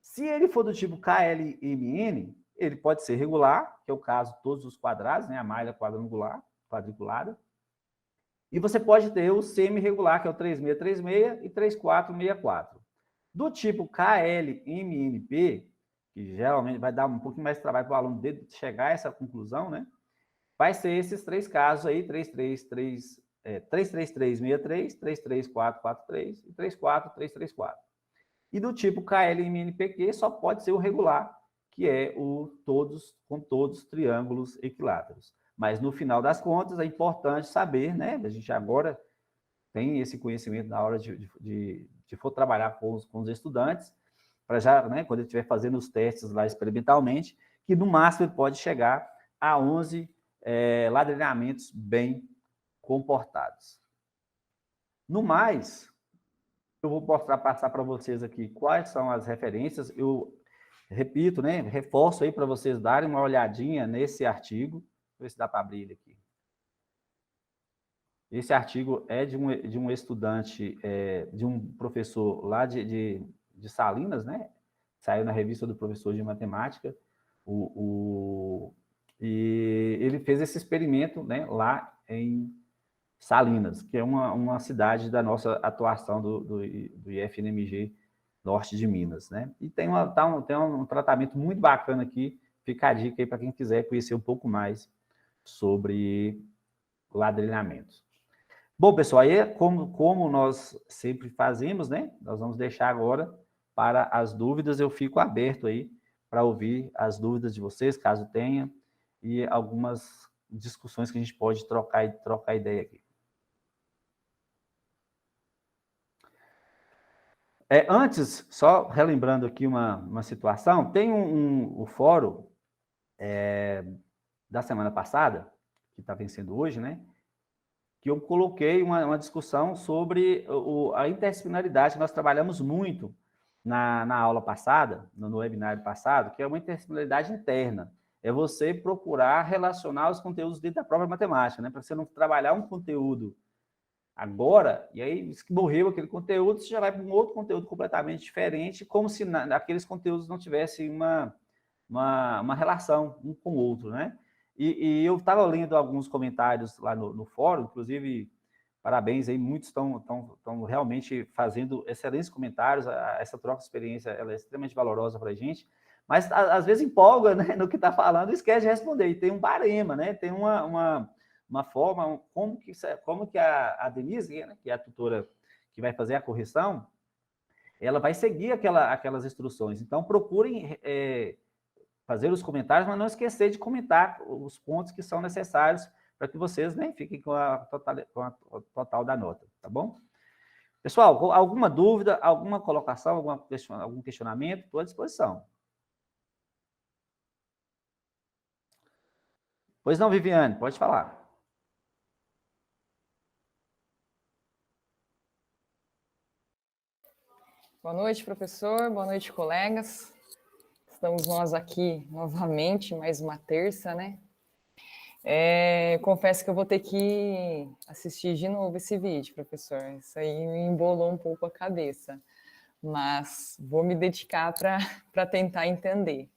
Se ele for do tipo KLMN, ele pode ser regular, que é o caso de todos os quadrados, né? A malha quadriculada. E você pode ter o semi-regular, que é o 3636 e 3464. Do tipo KLMNP, que geralmente vai dar um pouquinho mais de trabalho para o aluno chegar a essa conclusão, né? Vai ser esses 3 casos aí, 33363, 33443 e 34334. E do tipo KLMNPQ só pode ser o regular, que é com todos triângulos equiláteros. Mas, no final das contas, é importante saber, né? A gente agora tem esse conhecimento na hora de for trabalhar com os estudantes, para já, né, quando ele estiver fazendo os testes lá experimentalmente, que no máximo ele pode chegar a 11 ladrilhamentos bem comportados. No mais, eu vou passar para vocês aqui quais são as referências. Eu repito, né, reforço aí para vocês darem uma olhadinha nesse artigo. Deixa eu ver se dá para abrir ele aqui. Esse artigo é de um estudante, de um professor lá de Salinas, né? Saiu na revista do professor de matemática. E ele fez esse experimento, né, lá em Salinas, que é uma cidade da nossa atuação do IFNMG Norte de Minas, né? E tem um tratamento muito bacana aqui. Fica a dica aí para quem quiser conhecer um pouco mais sobre ladrilhamento. Bom, pessoal, aí como nós sempre fazemos, né? Nós vamos deixar agora para as dúvidas. Eu fico aberto aí para ouvir as dúvidas de vocês, caso tenha, e algumas discussões que a gente pode trocar ideia aqui. Antes, só relembrando aqui uma situação, tem o fórum da semana passada, que está vencendo hoje, né? Que eu coloquei uma discussão sobre a interdisciplinaridade, que nós trabalhamos muito na aula passada, no webinário passado, que é uma interdisciplinaridade interna. É você procurar relacionar os conteúdos dentro da própria matemática, né? Para você não trabalhar um conteúdo agora, e aí morreu aquele conteúdo, você já vai para um outro conteúdo completamente diferente, como se aqueles conteúdos não tivessem uma relação um com o outro, né? E eu estava lendo alguns comentários lá no fórum, inclusive, parabéns aí, muitos estão realmente fazendo excelentes comentários, essa troca de experiência ela é extremamente valorosa para a gente, mas às vezes empolga, né, no que está falando e esquece de responder, e tem um barema, né, tem uma forma, como que a Denise, né, que é a tutora que vai fazer a correção, ela vai seguir aquelas instruções. Então, procurem fazer os comentários, mas não esquecer de comentar os pontos que são necessários para que vocês, né, fiquem com a total da nota, tá bom? Pessoal, alguma dúvida, alguma colocação, algum questionamento? Estou à disposição. Pois não, Viviane, pode falar. Boa noite, professor. Boa noite, colegas. Estamos nós aqui novamente, mais uma terça, né? Confesso que eu vou ter que assistir de novo esse vídeo, professor. Isso aí me embolou um pouco a cabeça, mas vou me dedicar para tentar entender.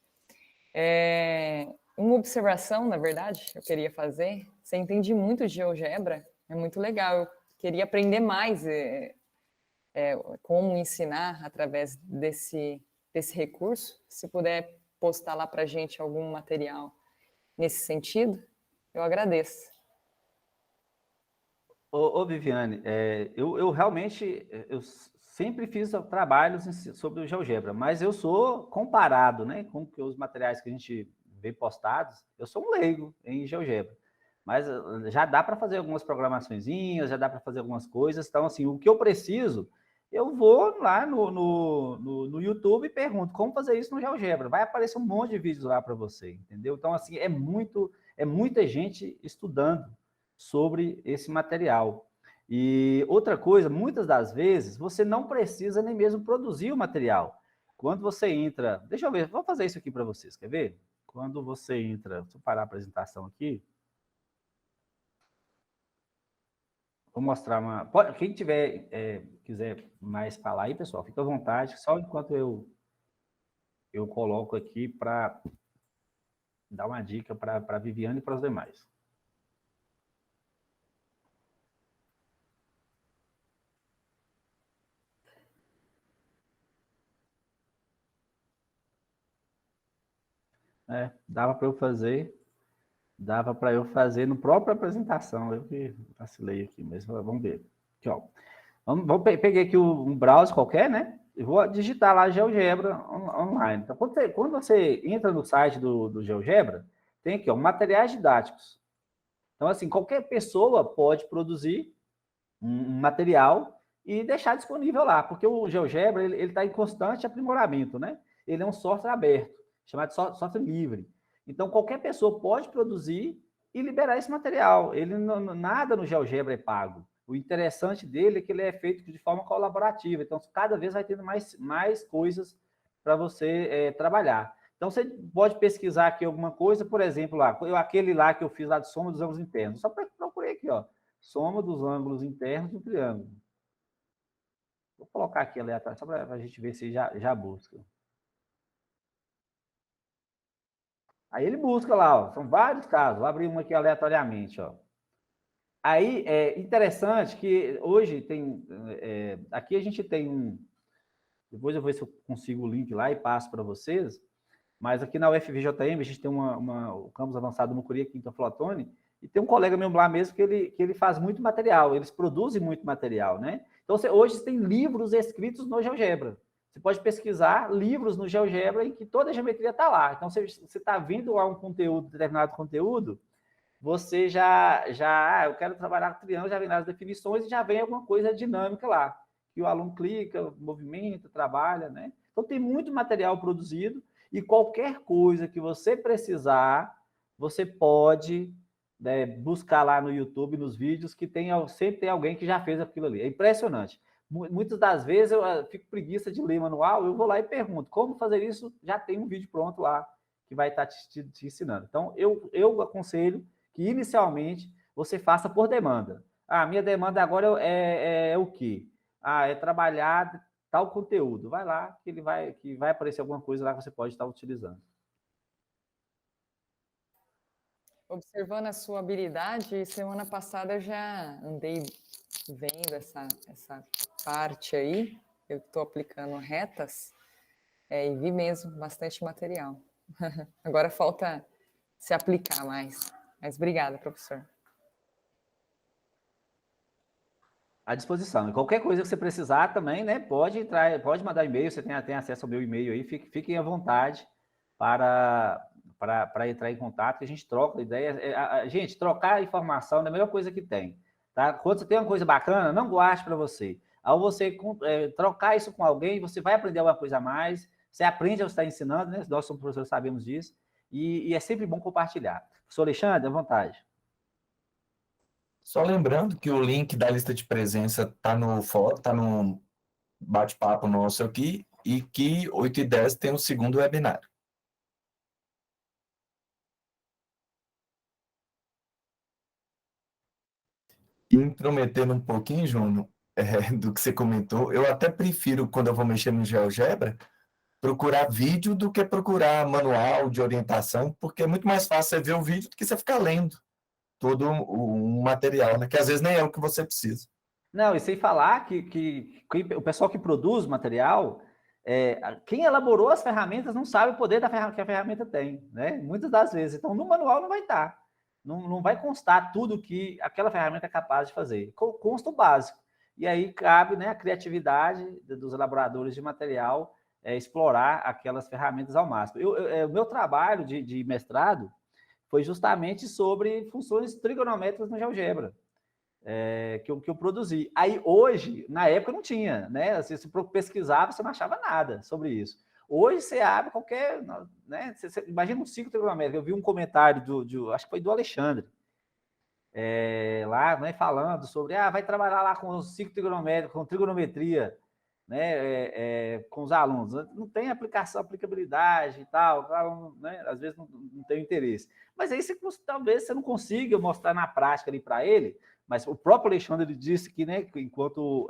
Uma observação, na verdade, eu queria fazer. Você entende muito de GeoGebra, é muito legal. Eu queria aprender mais como ensinar através desse recurso. Se puder postar lá para a gente algum material nesse sentido, eu agradeço. Ô Viviane, eu realmente sempre fiz trabalhos sobre o GeoGebra, mas eu sou comparado, né, com os materiais que a gente vê postados, eu sou um leigo em GeoGebra. Mas já dá para fazer algumas programaçõezinhas, já dá para fazer algumas coisas. Então, assim, o que eu preciso, eu vou lá no YouTube e pergunto como fazer isso no GeoGebra. Vai aparecer um monte de vídeos lá para você, entendeu? Então, assim, é muita gente estudando sobre esse material. E outra coisa, muitas das vezes, você não precisa nem mesmo produzir o material. Quando você entra... Deixa eu ver, vou fazer isso aqui para vocês, quer ver? Quando você entra... Deixa eu parar a apresentação aqui. Vou mostrar uma... Quem tiver, quiser mais falar aí, pessoal, fica à vontade, só enquanto eu coloco aqui para dar uma dica para a Viviane e para os demais. Dava para eu fazer no própria apresentação, eu que vacilei aqui, mas vamos ver. Aqui, ó. Peguei aqui um browser qualquer, né? E vou digitar lá GeoGebra online. Então, quando você entra no site do GeoGebra, tem aqui, ó, materiais didáticos. Então, assim, qualquer pessoa pode produzir um material e deixar disponível lá, porque o GeoGebra ele está em constante aprimoramento, né? Ele é um software aberto, chamado software livre. Então, qualquer pessoa pode produzir e liberar esse material. Nada no GeoGebra é pago. O interessante dele é que ele é feito de forma colaborativa. Então, cada vez vai tendo mais coisas para você trabalhar. Então, você pode pesquisar aqui alguma coisa, por exemplo, lá, aquele lá que eu fiz lá de soma dos ângulos internos. Só procurei aqui, ó. Soma dos ângulos internos de um triângulo. Vou colocar aqui aleatório, só para a gente ver se já busca. Aí ele busca lá, ó, são vários casos. Vou abrir um aqui aleatoriamente, ó. Aí é interessante que hoje tem... aqui a gente tem um... Depois eu vou ver se eu consigo o link lá e passo para vocês. Mas aqui na UFVJM a gente tem o campus avançado no Mucuri, aqui em Teoflotone, e tem um colega meu lá mesmo que ele faz muito material, eles produzem muito material, né? Então, hoje tem livros escritos no GeoGebra. Você pode pesquisar livros no GeoGebra em que toda a geometria está lá. Então, você está vendo lá um conteúdo, determinado conteúdo, você eu quero trabalhar com triângulo, já vem nas definições e já vem alguma coisa dinâmica lá, que o aluno clica, movimenta, trabalha, né? Então, tem muito material produzido e qualquer coisa que você precisar, você pode buscar lá no YouTube, nos vídeos, que sempre tem alguém que já fez aquilo ali. É impressionante. Muitas das vezes eu fico preguiça de ler manual, eu vou lá e pergunto, como fazer isso? Já tem um vídeo pronto lá, que vai estar te ensinando. Então, eu aconselho que, inicialmente, você faça por demanda. Minha demanda agora é o quê? É trabalhar tal conteúdo. Vai lá, que vai aparecer alguma coisa lá que você pode estar utilizando. Observando a sua habilidade, semana passada eu já andei vendo essa parte aí, eu estou aplicando retas, e vi mesmo bastante material. Agora falta se aplicar mais. Mas obrigada, professor. À disposição. E qualquer coisa que você precisar também, né? Pode mandar e-mail, você tem acesso ao meu e-mail aí, fiquem à vontade para entrar em contato, que a gente troca ideia. Gente, trocar informação é a melhor coisa que tem. Tá? Quando você tem uma coisa bacana, não guarde para você. Ao você trocar isso com alguém, você vai aprender alguma coisa a mais, você aprende ao estar ensinando, né? Nós somos professores, sabemos disso, e é sempre bom compartilhar. Professor Alexandre, à vontade. Só lembrando que o link da lista de presença está no bate-papo nosso aqui e que 8h10 tem o segundo webinário. Intrometendo um pouquinho, Júnior, do que você comentou, eu até prefiro, quando eu vou mexer no GeoGebra, procurar vídeo do que procurar manual de orientação, porque é muito mais fácil você ver o vídeo do que você ficar lendo todo o material, né? Que às vezes nem é o que você precisa. Não, e sem falar que o pessoal que produz material, quem elaborou as ferramentas não sabe o poder que a ferramenta tem, né? Muitas das vezes. Então, no manual não vai estar. Não vai constar tudo que aquela ferramenta é capaz de fazer. Consta o básico. e aí cabe, né, a criatividade dos elaboradores de material explorar aquelas ferramentas ao máximo. O meu trabalho de mestrado foi justamente sobre funções trigonométricas no GeoGebra, que eu produzi. Aí, hoje, na época, não tinha, né? Assim, se pesquisava, você não achava nada sobre isso. Hoje, você abre qualquer... Né? Você imagina um ciclo trigonométrico. Eu vi um comentário, acho que foi do Alexandre, lá, né, falando sobre, vai trabalhar lá com o ciclo trigonométrico, com trigonometria, né, com os alunos. Não tem aplicabilidade e tal, né, às vezes não tem interesse. Mas aí talvez você não consiga mostrar na prática ali para ele, mas o próprio Alexandre disse que, né, enquanto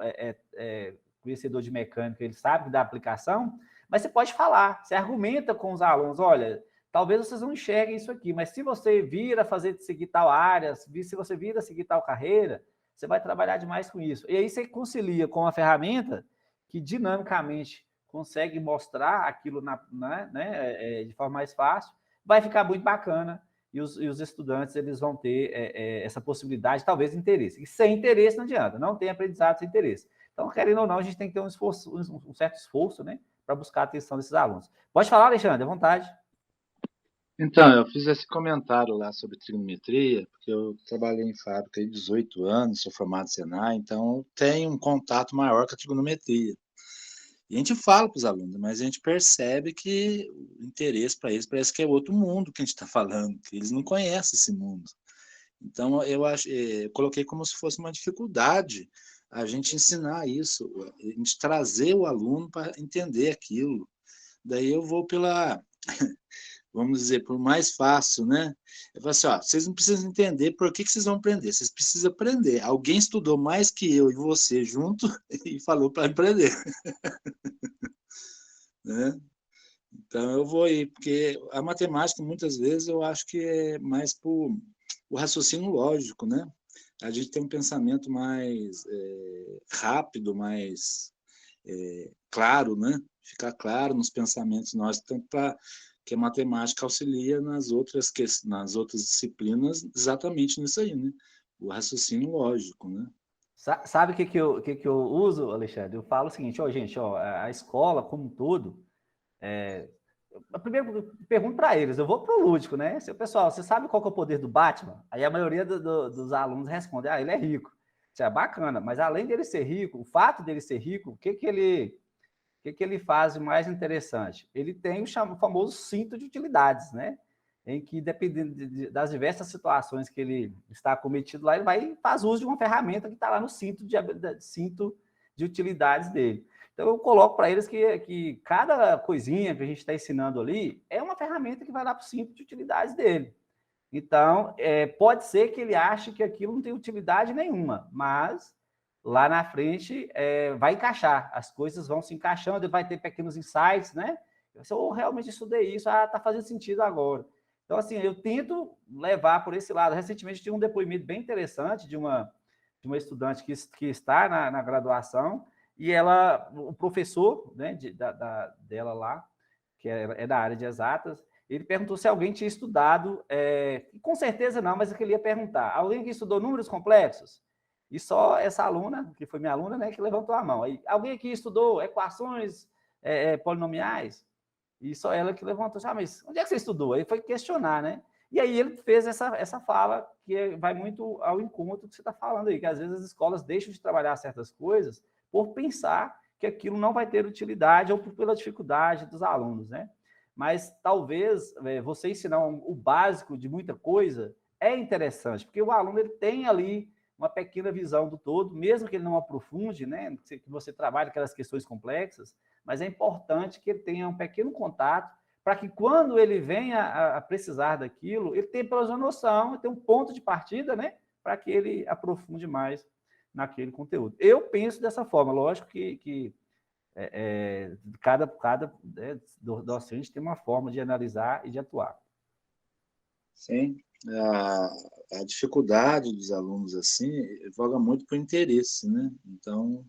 conhecedor de mecânica, ele sabe da aplicação, mas você pode falar, você argumenta com os alunos, olha, talvez vocês não enxerguem isso aqui, mas se você vir a seguir tal área, se você vir a seguir tal carreira, você vai trabalhar demais com isso. E aí você concilia com uma ferramenta que dinamicamente consegue mostrar aquilo de forma mais fácil, vai ficar muito bacana e os estudantes eles vão ter essa possibilidade, talvez interesse. E sem interesse não adianta, não tem aprendizado sem interesse. Então, querendo ou não, a gente tem que ter um certo esforço, né, para buscar a atenção desses alunos. Pode falar, Alexandre, à vontade. Então, eu fiz esse comentário lá sobre trigonometria, porque eu trabalhei em fábrica há 18 anos, sou formado em Senai, então tenho um contato maior com a trigonometria. E a gente fala para os alunos, mas a gente percebe que o interesse para eles parece que é outro mundo que a gente está falando, que eles não conhecem esse mundo. Então, eu coloquei como se fosse uma dificuldade a gente ensinar isso, a gente trazer o aluno para entender aquilo. Daí eu vou vamos dizer, por mais fácil, né? Eu falo assim, vocês não precisam entender por que vocês vão aprender, vocês precisam aprender. Alguém estudou mais que eu e você junto e falou para aprender. Né? Então, eu vou aí, porque a matemática, muitas vezes, eu acho que é mais por o raciocínio lógico, né? A gente tem um pensamento mais rápido, mais claro, né? Ficar claro nos pensamentos nossos, tanto para que a matemática auxilia nas outras disciplinas exatamente nisso aí, né? O raciocínio lógico, né? Sabe o que eu uso, Alexandre? Eu falo o seguinte, gente, a escola como um todo, primeiro eu pergunto para eles, eu vou para o lúdico, né? Pessoal, você sabe qual que é o poder do Batman? Aí a maioria dos alunos responde, ele é rico. Isso é bacana, mas além dele ser rico, o fato dele ser rico, o que ele faz de mais interessante? Ele tem o famoso cinto de utilidades, né? Em que, dependendo das diversas situações que ele está cometido lá, ele faz uso de uma ferramenta que está lá no cinto de utilidades dele. Então, eu coloco para eles que cada coisinha que a gente está ensinando ali é uma ferramenta que vai lá para o cinto de utilidades dele. Então, pode ser que ele ache que aquilo não tem utilidade nenhuma, mas lá na frente vai encaixar, as coisas vão se encaixando, ele vai ter pequenos insights, né? Eu realmente estudei isso, está fazendo sentido agora. Então, assim, eu tento levar por esse lado. Recentemente, tive um depoimento bem interessante de uma estudante que está na graduação, e o professor, né, dela lá, que é da área de exatas, ele perguntou se alguém tinha estudado, com certeza não, mas é que ele ia perguntar, alguém que estudou números complexos? E só essa aluna, que foi minha aluna, né, que levantou a mão. Aí, alguém aqui estudou equações polinomiais? E só ela que levantou, mas onde é que você estudou? Aí foi questionar, né? E aí ele fez essa fala que vai muito ao encontro que você está falando aí, que às vezes as escolas deixam de trabalhar certas coisas por pensar que aquilo não vai ter utilidade ou pela dificuldade dos alunos, né? Mas talvez você ensinar o básico de muita coisa é interessante, porque o aluno ele tem ali uma pequena visão do todo, mesmo que ele não aprofunde, né, que você trabalhe aquelas questões complexas, mas é importante que ele tenha um pequeno contato para que quando ele venha a precisar daquilo, ele tenha pela sua noção, tenha um ponto de partida, né, para que ele aprofunde mais naquele conteúdo. Eu penso dessa forma, lógico que cada docente tem uma forma de analisar e de atuar. Sim, a dificuldade dos alunos assim voga muito para o interesse, né? Então,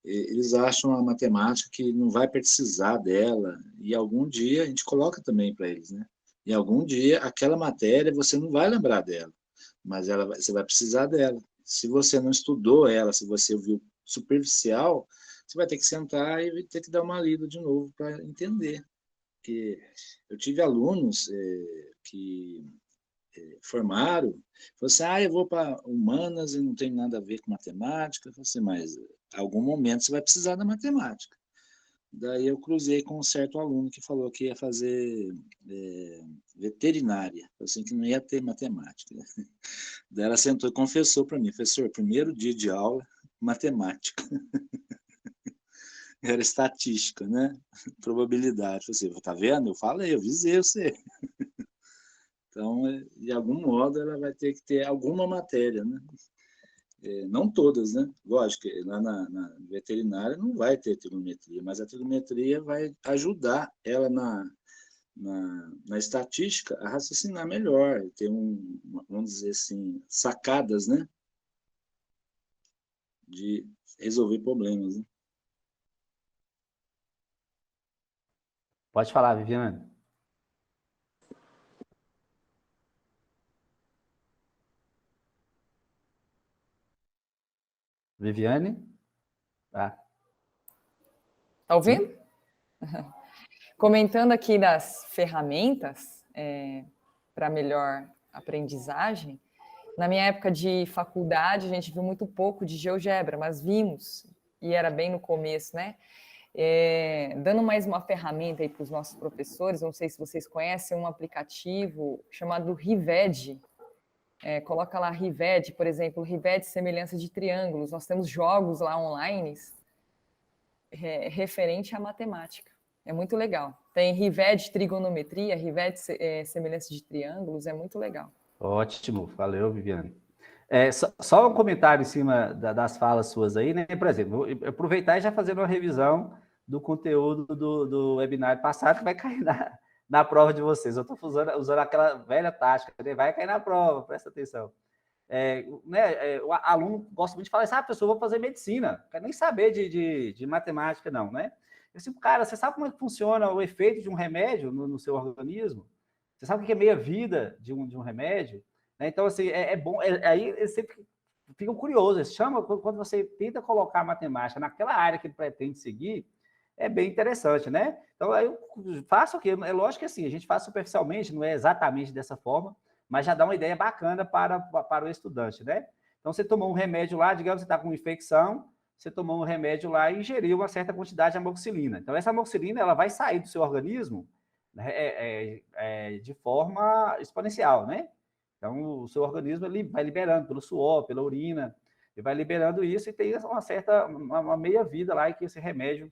eles acham a matemática que não vai precisar dela, e algum dia a gente coloca também para eles, né? E algum dia aquela matéria você não vai lembrar dela, mas você vai precisar dela. Se você não estudou ela, se você viu superficial, você vai ter que sentar e vai ter que dar uma lida de novo para entender. Porque eu tive alunos que formaram, falaram assim, eu vou para humanas e não tem nada a ver com matemática. Eu falei assim, mas em algum momento você vai precisar da matemática. Daí eu cruzei com um certo aluno que falou que ia fazer veterinária, assim que não ia ter matemática. Daí ela sentou e confessou para mim, professor, primeiro dia de aula, matemática. Era estatística, né? Probabilidade. Eu falei assim, tá vendo? Eu falei, eu avisei você. Então, de algum modo, ela vai ter que ter alguma matéria, né? Não todas, né? Lógico que lá na veterinária não vai ter trigonometria, mas a trigonometria vai ajudar ela na estatística a raciocinar melhor, ter vamos dizer assim, sacadas, né? De resolver problemas, né? Pode falar, Viviane. Viviane? Tá. Tá ouvindo? Comentando aqui das ferramentas para melhor aprendizagem, na minha época de faculdade, a gente viu muito pouco de GeoGebra, mas vimos, e era bem no começo, né? Dando mais uma ferramenta aí para os nossos professores, não sei se vocês conhecem um aplicativo chamado Rived. Coloca lá Rived, por exemplo, Rived semelhança de triângulos. Nós temos jogos lá online referente à matemática. É muito legal. Tem Rived trigonometria, Rived semelhança de triângulos, é muito legal. Ótimo, valeu, Viviane. Só um comentário em cima das falas suas aí, né? Por exemplo, vou aproveitar e já fazer uma revisão do conteúdo do webinar passado, que vai cair na prova de vocês. Eu estou usando aquela velha tática, né? Vai cair na prova, presta atenção. O aluno gosta muito de falar assim, professor, eu vou fazer medicina, não quero nem saber de matemática, não, né? Eu digo, cara, você sabe como é que funciona o efeito de um remédio no seu organismo? Você sabe o que é meia-vida de um remédio? Né? Então, assim, é bom, aí eles sempre ficam curiosos, eles chamam, quando você tenta colocar a matemática naquela área que ele pretende seguir, é bem interessante, né? Então, aí eu faço o quê? É lógico que assim, a gente faz superficialmente, não é exatamente dessa forma, mas já dá uma ideia bacana para o estudante, né? Então, você tomou um remédio lá, digamos que você está com infecção, você tomou um remédio lá e ingeriu uma certa quantidade de amoxicilina. Então, essa amoxicilina ela vai sair do seu organismo, né, de forma exponencial, né? Então, o seu organismo ele vai liberando pelo suor, pela urina, ele vai liberando isso e tem uma meia-vida lá em que esse remédio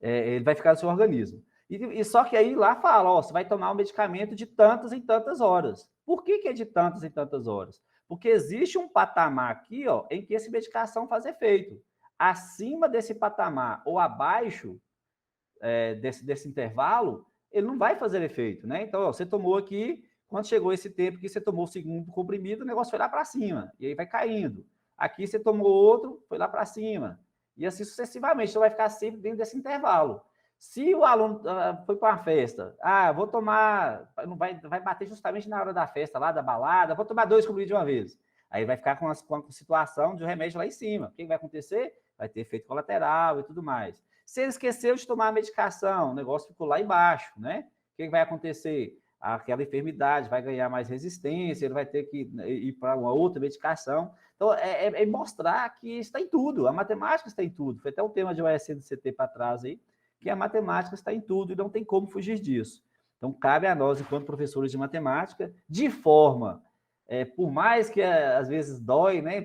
ele vai ficar no seu organismo. E só que aí lá fala, você vai tomar um medicamento de tantas em tantas horas. Por que é de tantas em tantas horas? Porque existe um patamar aqui, em que essa medicação faz efeito. Acima desse patamar ou abaixo desse intervalo, ele não vai fazer efeito, né? Então, você tomou aqui, quando chegou esse tempo que você tomou o segundo comprimido, o negócio foi lá para cima, e aí vai caindo. Aqui você tomou outro, foi lá para cima. E assim sucessivamente, então vai ficar sempre dentro desse intervalo. Se o aluno foi para uma festa, vou tomar, não vai bater justamente na hora da festa, lá da balada, vou tomar 2 comprimidos de uma vez. Aí vai ficar com a situação de um remédio lá em cima. O que vai acontecer? Vai ter efeito colateral e tudo mais. Se ele esqueceu de tomar a medicação, o negócio ficou lá embaixo, né? O que vai acontecer? Aquela enfermidade vai ganhar mais resistência, ele vai ter que ir para uma outra medicação. Então, é mostrar que está em tudo, a matemática está em tudo. Foi até um tema de OSC do CT para trás aí, que a matemática está em tudo e não tem como fugir disso. Então, cabe a nós, enquanto professores de matemática, de forma, por mais que às vezes dói, né?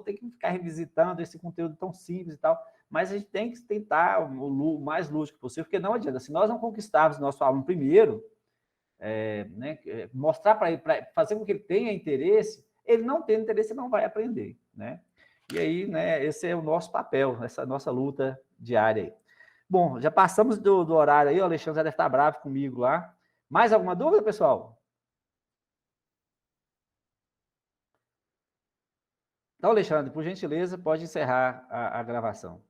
Tem que ficar revisitando esse conteúdo tão simples e tal, mas a gente tem que tentar o mais lúdico possível, porque não adianta. Se nós não conquistarmos nosso aluno primeiro, né, mostrar para ele, fazer com que ele tenha interesse, ele não tendo interesse, ele não vai aprender, né? E aí, né, esse é o nosso papel, essa nossa luta diária aí. Bom, já passamos do horário aí, o Alexandre já deve estar bravo comigo lá. Mais alguma dúvida, pessoal? Então, Alexandre, por gentileza, pode encerrar a gravação.